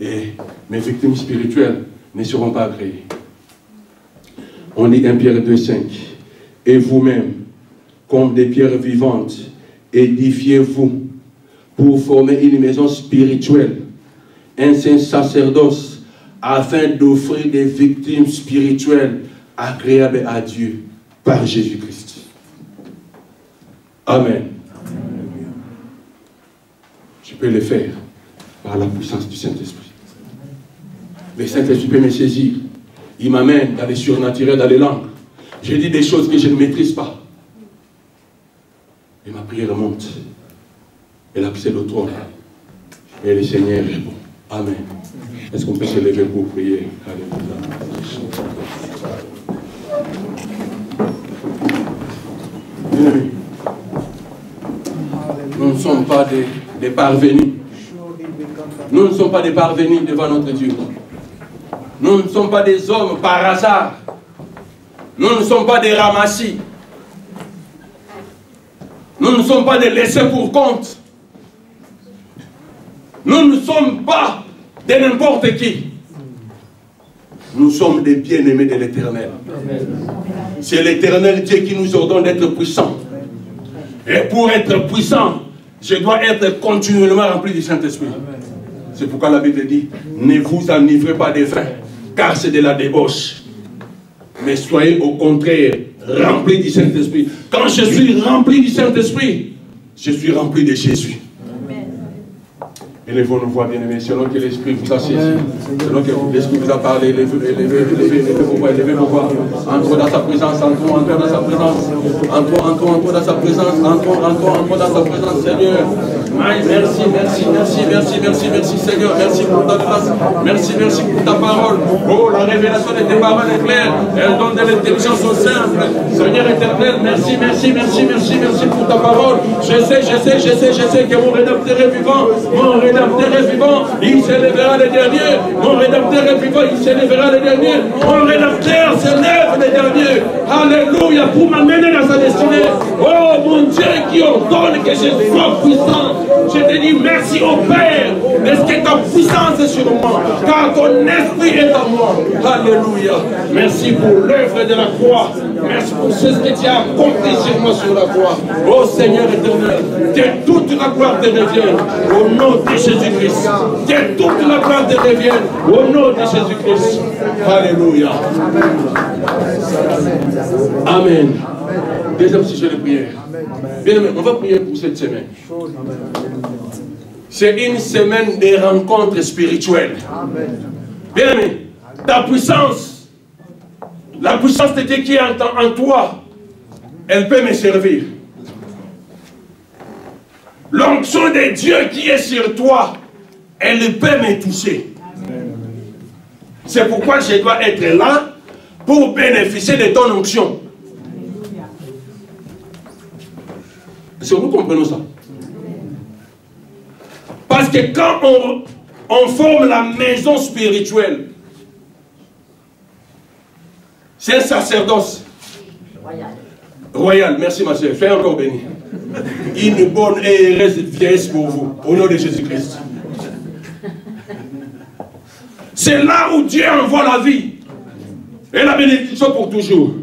Et mes victimes spirituelles ne seront pas agréées. On lit 1 Pierre 2,5. Et vous-même, comme des pierres vivantes, édifiez-vous pour former une maison spirituelle, un saint sacerdoce, afin d'offrir des victimes spirituelles agréables à Dieu par Jésus-Christ. Amen. Je peux le faire par la puissance du Saint-Esprit. Le Saint-Esprit peut me saisir. Il m'amène dans les surnaturels, dans les langues. Je dis des choses que je ne maîtrise pas. Et ma prière monte. Elle accède au trône. Et le Seigneur répond. Amen. Est-ce qu'on peut se lever pour prier? Alléluia. Nous ne sommes pas des parvenus. Nous ne sommes pas des parvenus devant notre Dieu. Nous ne sommes pas des hommes par hasard. Nous ne sommes pas des ramassis. Nous ne sommes pas des laissés pour compte. Nous ne sommes pas de n'importe qui. Nous sommes des bien-aimés de l'Éternel. C'est l'Éternel Dieu qui nous ordonne d'être puissants. Et pour être puissant, je dois être continuellement rempli du Saint-Esprit. C'est pourquoi la Bible dit, ne vous enivrez pas de vin, car c'est de la débauche. Mais soyez au contraire remplis du Saint-Esprit. Quand je suis rempli du Saint-Esprit, je suis rempli de Jésus. Élevons nos voix, bien-aimés, selon que l'Esprit vous a saisi, selon que l'Esprit vous a parlé, élevez vos voix, entrons dans sa présence, entrons dans sa présence, entrons dans sa présence, entrons dans sa présence, Seigneur. Merci, Seigneur, merci pour ta grâce, merci pour ta parole. Oh, la révélation de tes paroles est claire, elle donne de l'intelligence au simple. Seigneur éternel, merci pour ta parole. Je sais que mon rédempteur est vivant, mon rédempteur est vivant, il s'élèvera le dernier. Mon rédempteur est vivant, il s'élèvera le dernier. Mon rédempteur s'élève le dernier. Alléluia, pour m'amener dans sa destinée. Oh mon Dieu qui ordonne que je sois puissant. Je te dis merci au Père, parce que ta puissance est sur moi, car ton esprit est en moi. Alléluia. Merci pour l'œuvre de la croix. Merci pour ce que tu as accompli sur moi sur la croix. Oh Seigneur éternel, que toute la gloire te revienne au nom de Jésus-Christ. Que toute la gloire te revienne au nom de Jésus-Christ. Alléluia. Amen. Deuxième sujet de prière. Bien aimé, on va prier pour cette semaine. C'est une semaine de rencontres spirituelles. Bien aimé, ta puissance, la puissance de Dieu qui est en toi, elle peut me servir. L'onction de Dieu qui est sur toi, elle peut me toucher. C'est pourquoi je dois être là pour bénéficier de ton onction. Est-ce que nous comprenons ça? Parce que quand on forme la maison spirituelle, c'est un sacerdoce. Royal, merci ma soeur. Fais encore béni. Une bonne et heureuse vieillesse pour vous, au nom de Jésus-Christ. C'est là où Dieu envoie la vie et la bénédiction pour toujours.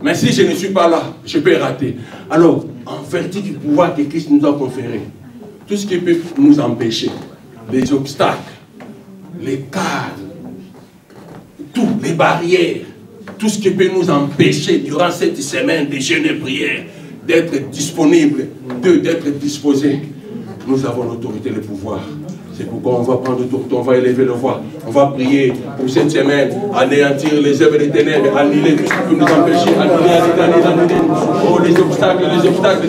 Mais si je ne suis pas là, je peux rater. Alors, en vertu du pouvoir que Christ nous a conféré, tout ce qui peut nous empêcher, les obstacles, les cadres, toutes les barrières, tout ce qui peut nous empêcher durant cette semaine de jeûne et prière, d'être disponible, d'être disposé, nous avons l'autorité et le pouvoir. C'est pourquoi on va prendre tout, on va élever le voix, on va prier pour cette semaine, anéantir les œuvres des ténèbres, annuler tout ce qui peut nous empêcher, annuler, oh les obstacles,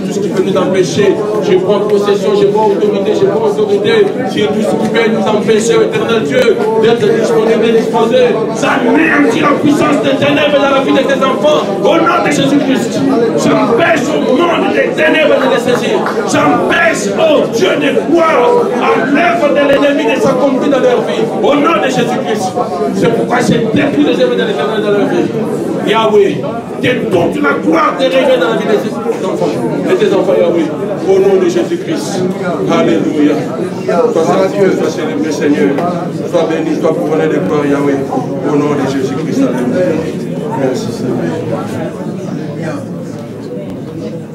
tout ce qui peut nous empêcher. Je prends possession, je prends autorité sur tout ce qui peut nous empêcher, éternel Dieu, d'être disponible et disposé. J'anéantis la puissance des ténèbres dans la vie de tes enfants, au nom de Jésus-Christ. J'empêche au monde des ténèbres de les saisir. J'empêche, oh Dieu, de croire à l'œuvre de l'ennemi de s'accomplir dans leur vie. Au nom de Jésus-Christ. C'est pourquoi j'ai détruit les œuvres de l'éternel dans leur vie. Yahweh, que toute la gloire te révèle dans la vie de tes enfants, Yahweh. Au nom de Jésus-Christ. Alléluia. Sois sanctifié, sois célébré, Seigneur. Sois béni, sois couronné de gloire, Yahweh. Au nom de Jésus-Christ. Alléluia. Merci, Seigneur.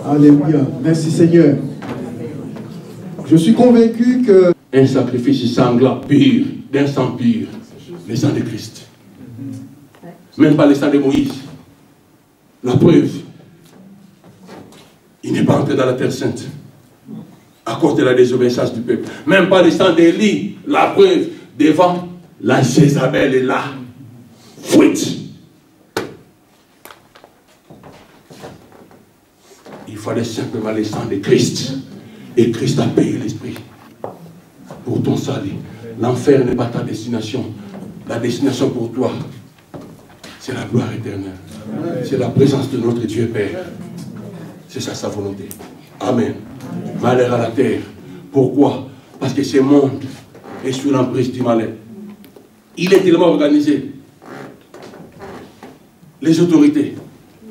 Alléluia. Merci, Seigneur. Je suis convaincu que un sacrifice sanglant, pur, d'un sang pur, le sang de Christ. Même pas le sang de Moïse. La preuve, il n'est pas entré dans la terre sainte à cause de la désobéissance du peuple. Même pas le sang d'Élie, la preuve, devant la Jézabel est là. Fuite. Il fallait simplement le sang de Christ. Et Christ a payé l'esprit pour ton salut. L'enfer n'est pas ta destination. La destination pour toi, c'est la gloire éternelle. C'est la présence de notre Dieu Père. C'est ça sa volonté. Amen. Malheur à la terre. Pourquoi? Parce que ce monde est sous l'emprise du malheur. Il est tellement organisé. Les autorités,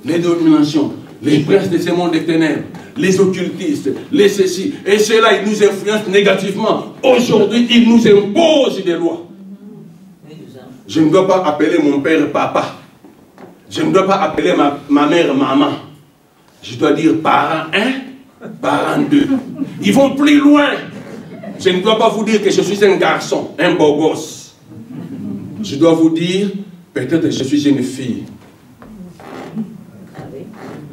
les dominations, les princes de ce monde des ténèbres, les occultistes, les ceci, et cela, ils nous influencent négativement. Aujourd'hui, ils nous imposent des lois. Je ne dois pas appeler mon père papa. Je ne dois pas appeler ma mère maman. Je dois dire parent 1, parent 2. Ils vont plus loin. Je ne dois pas vous dire que je suis un garçon, un beau gosse. Je dois vous dire, peut-être que je suis une fille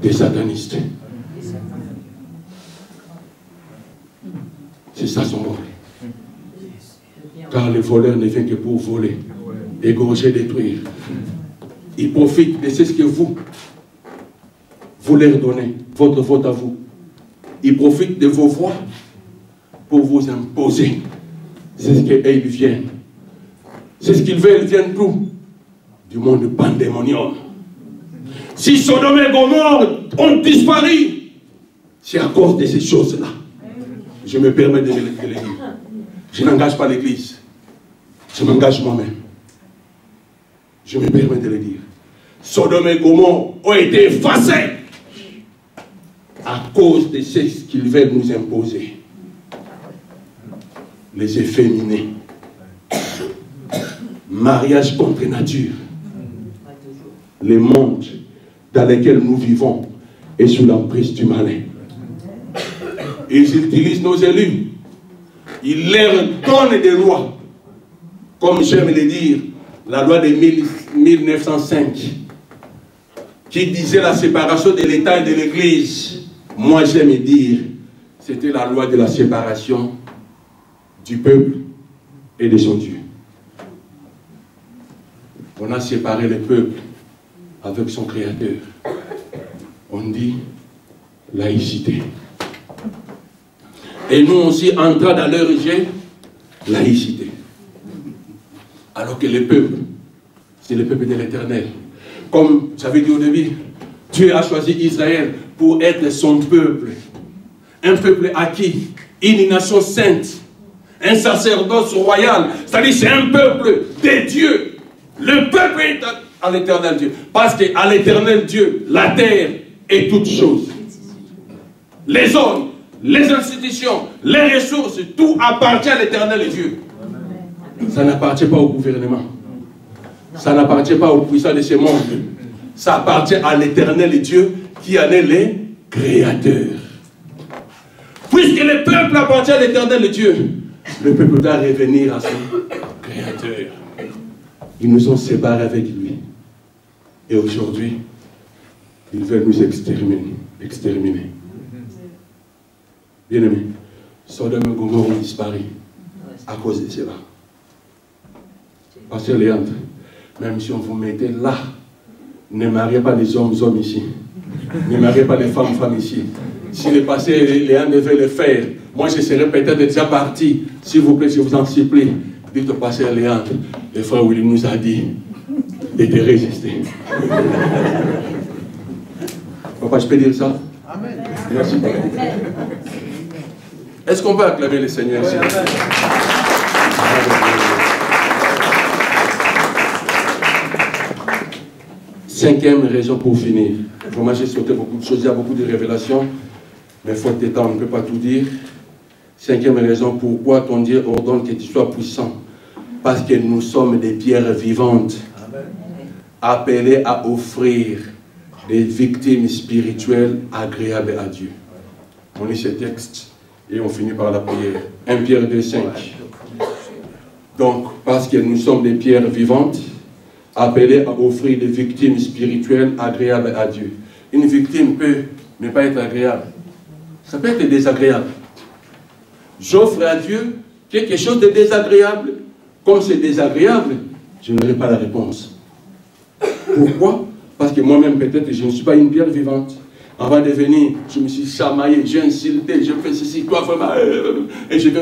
des satanistes. C'est ça son rôle. Car le voleur ne vient que pour voler, égorger, détruire. Il profite de ce que vous leur donnez, votre vote à vous. Il profite de vos voix pour vous imposer. C'est ce qu'ils viennent. C'est ce qu'ils veulent, ils viennent tout du monde pandémonium. Si Sodome et Gomorrhe ont disparu, c'est à cause de ces choses-là. Je me permets de le dire. Je n'engage pas l'Église. Je m'engage moi-même. Je me permets de le dire. Sodome et Gomorrhe ont été effacés à cause de ce qu'ils veulent nous imposer. Les efféminés. Mariage contre nature. Le monde dans lequel nous vivons est sous l'emprise du malin. Ils utilisent nos élus. Ils leur donnent des lois. Comme j'aime le dire, la loi de 1905, qui disait la séparation de l'État et de l'Église. Moi, j'aime dire, c'était la loi de la séparation du peuple et de son Dieu. On a séparé le peuple avec son Créateur. On dit laïcité. Et nous aussi entrons dans leur rejet, laïcité. Alors que le peuple C'est le peuple de l'Éternel. Comme j'avais dit au début, Dieu a choisi Israël pour être son peuple. Un peuple acquis, une nation sainte, un sacerdoce royal. C'est-à-dire c'est un peuple de Dieu. Le peuple est à l'Éternel Dieu. Parce qu'à l'Éternel Dieu, la terre est toute chose. Les hommes, les institutions, les ressources, tout appartient à l'Éternel Dieu. Ça n'appartient pas au gouvernement. Ça n'appartient pas aux puissants de ce monde. Ça appartient à l'Éternel Dieu qui en est le créateur. Puisque le peuple appartient à l'Éternel Dieu, le peuple doit revenir à son créateur. Ils nous ont séparés avec lui. Et aujourd'hui, ils veulent nous exterminer. Bien-aimés, Sodome et Gomorrhe ont disparu à cause de cela. Pasteur Léandre, même si on vous mettait là, ne mariez pas les hommes ici. Ne mariez pas les femmes ici. Si le pasteur Léandre devait le faire, moi je serais peut-être déjà parti. S'il vous plaît, je vous en supplie. Dites au pasteur Léandre, le frère Willy nous a dit de te résister. Papa, je peux dire ça? Amen. Merci. Est-ce qu'on peut acclamer le Seigneur ici? Cinquième raison pour finir. Vraiment, j'ai sauté beaucoup de choses, il y a beaucoup de révélations, mais faute de temps, on ne peut pas tout dire. Cinquième raison, pourquoi ton Dieu ordonne que tu sois puissant? Parce que nous sommes des pierres vivantes, appelées à offrir des victimes spirituelles agréables à Dieu. On lit ce texte et on finit par la prière. 1 Pierre 2,5. Donc, parce que nous sommes des pierres vivantes, appelées à offrir des victimes spirituelles agréables à Dieu. Une victime peut ne pas être agréable. Ça peut être désagréable. J'offre à Dieu quelque chose de désagréable. Comme c'est désagréable, je n'aurai pas la réponse. Pourquoi? Parce que moi-même, peut-être, je ne suis pas une pierre vivante. Avant de venir, je me suis chamaillé, j'ai insulté, je fais ceci, toi vraiment, et je vais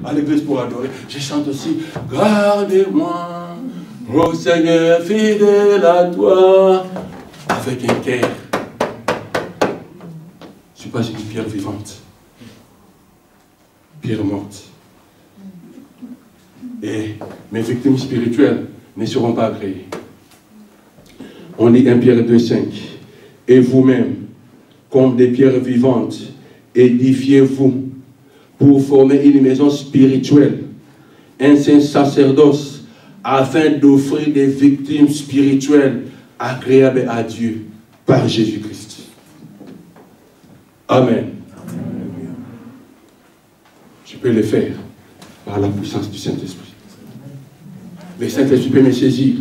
à l'église pour adorer. Je chante aussi, gardez-moi, ô Seigneur, fidèle à toi, avec un cœur. Je ne suis pas une pierre vivante, pierre morte. Et mes victimes spirituelles ne seront pas agréées. On lit 1 Pierre 2,5. Et vous-même, comme des pierres vivantes, édifiez-vous pour former une maison spirituelle, un saint sacerdoce, afin d'offrir des victimes spirituelles agréables à Dieu par Jésus-Christ. Amen. Je peux le faire par la puissance du Saint-Esprit. Le Saint-Esprit peut me saisir.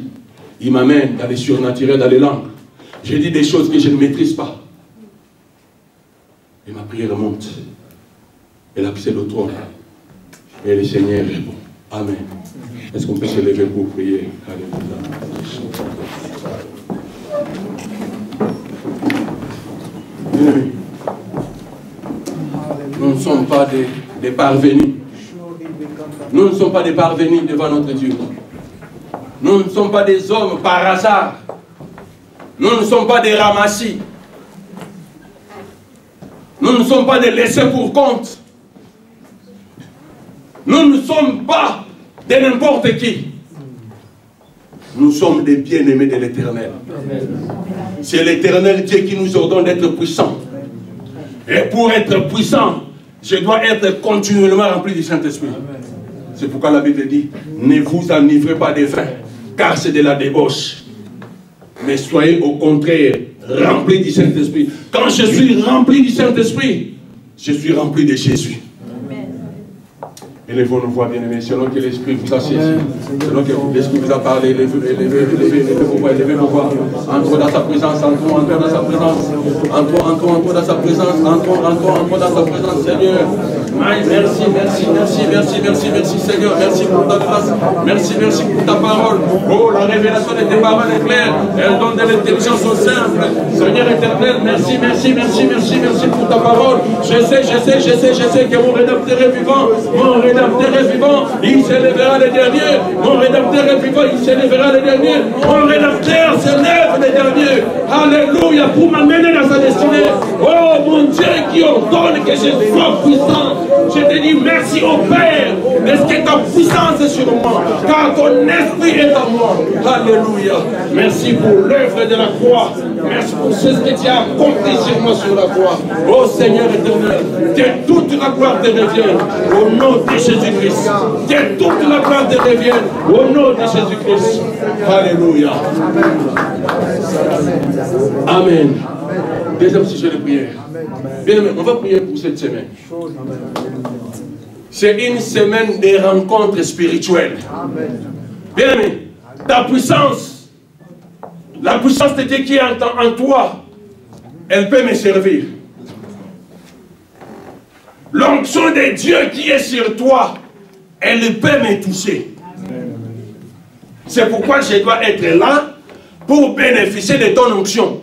Il m'amène dans les surnaturels, dans les langues. Je dis des choses que je ne maîtrise pas. Et ma prière monte. Elle accède au trône. Et le Seigneur répond. Amen. Est-ce qu'on peut se lever pour prier? Alléluia. Nous ne sommes pas des parvenus. Nous ne sommes pas des parvenus devant notre Dieu. Nous ne sommes pas des hommes par hasard. Nous ne sommes pas des ramassis. Nous ne sommes pas des laissés pour compte. Nous ne sommes pas de n'importe qui. Nous sommes des bien-aimés de l'Éternel. C'est l'Éternel Dieu qui nous ordonne d'être puissants. Et pour être puissant, je dois être continuellement rempli du Saint-Esprit. C'est pourquoi la Bible dit, ne vous enivrez pas de vin, car c'est de la débauche. Mais soyez au contraire remplis du Saint-Esprit. Quand je suis rempli du Saint-Esprit, je suis rempli de Jésus. Élevons nos voix, bien-aimés, selon que l'Esprit vous a saisi, selon que l'Esprit vous a parlé, élevez vos voix, entrons dans sa présence, entrons dans sa présence, entrons dans sa présence, entrons dans sa présence, Seigneur. Merci Seigneur, merci pour ta grâce, merci pour ta parole. Oh, la révélation de tes paroles est claire, elle donne de l'intelligence aux simples. Seigneur éternel, merci pour ta parole. Je sais que mon rédempteur est vivant, il s'élèvera le dernier. Mon rédempteur est vivant, il s'élèvera le dernier. Mon rédempteur s'élève le dernier. Alléluia, pour m'amener dans sa destinée. Oh mon Dieu qui ordonne que je sois puissant. Je te dis merci au Père, parce que ta puissance est sur moi, car ton esprit est en moi. Alléluia. Merci pour l'œuvre de la croix. Merci pour ce que tu as accompli sur moi sur la croix. Oh Seigneur éternel, que toute la gloire te revienne au nom de Jésus-Christ. Que toute la gloire te revienne au nom de Jésus-Christ. Alléluia. Amen. Deuxième sujet de prière. Bien aimé, on va prier pour cette semaine. C'est une semaine de rencontres spirituelles. Bien aimé, ta puissance, la puissance de Dieu qui est en toi, elle peut me servir. L'onction de Dieu qui est sur toi, elle peut me toucher. C'est pourquoi je dois être là pour bénéficier de ton onction.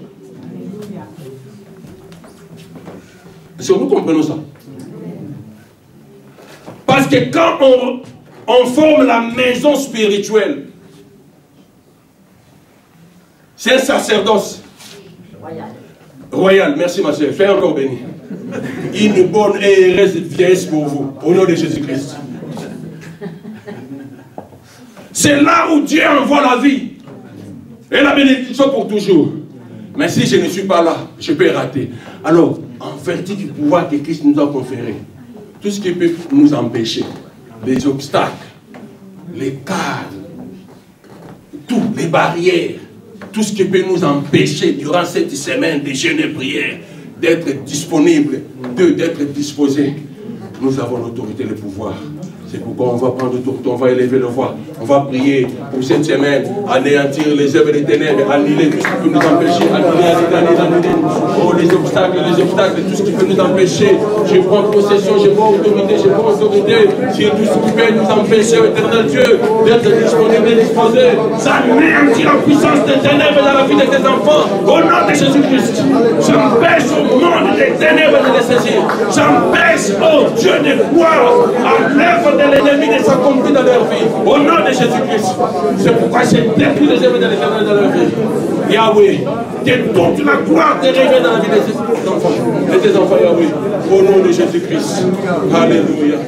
Est-ce que nous comprenons ça? Parce que quand on forme la maison spirituelle, c'est un sacerdoce royal. Merci ma soeur, fais encore béni. Une bonne et heureuse vieillesse pour vous, au nom de Jésus-Christ. C'est là où Dieu envoie la vie et la bénédiction pour toujours. Mais si je ne suis pas là, je peux rater. Alors, en vertu du pouvoir que Christ nous a conféré, tout ce qui peut nous empêcher, les obstacles, les cadres, toutes les barrières, tout ce qui peut nous empêcher durant cette semaine de jeûne et prière, d'être disponible, d'être disposé, nous avons l'autorité et le pouvoir. C'est pourquoi on va prendre tout, on va élever le voix, on va prier pour cette semaine, anéantir les œuvres des ténèbres, annuler tout ce qui peut nous empêcher, annuler oh, les obstacles, tout ce qui peut nous empêcher. Je prends possession, je prends autorité sur tout ce qui peut nous empêcher, éternel Dieu, d'être disponible et disposé. Ça anéantit la puissance des ténèbres dans la vie de tes enfants, au nom de Jésus-Christ. J'empêche au monde des ténèbres de les saisir. J'empêche, oh Dieu, de croire à l'œuvre de l'ennemi de s'accomplir dans leur vie. Au nom de Jésus-Christ. C'est pourquoi j'ai détruit les œuvres de l'éternel dans leur vie. Yahweh, que toute la gloire te révèle dans la vie de tes enfants. Yahweh, au nom de Jésus-Christ. Alléluia.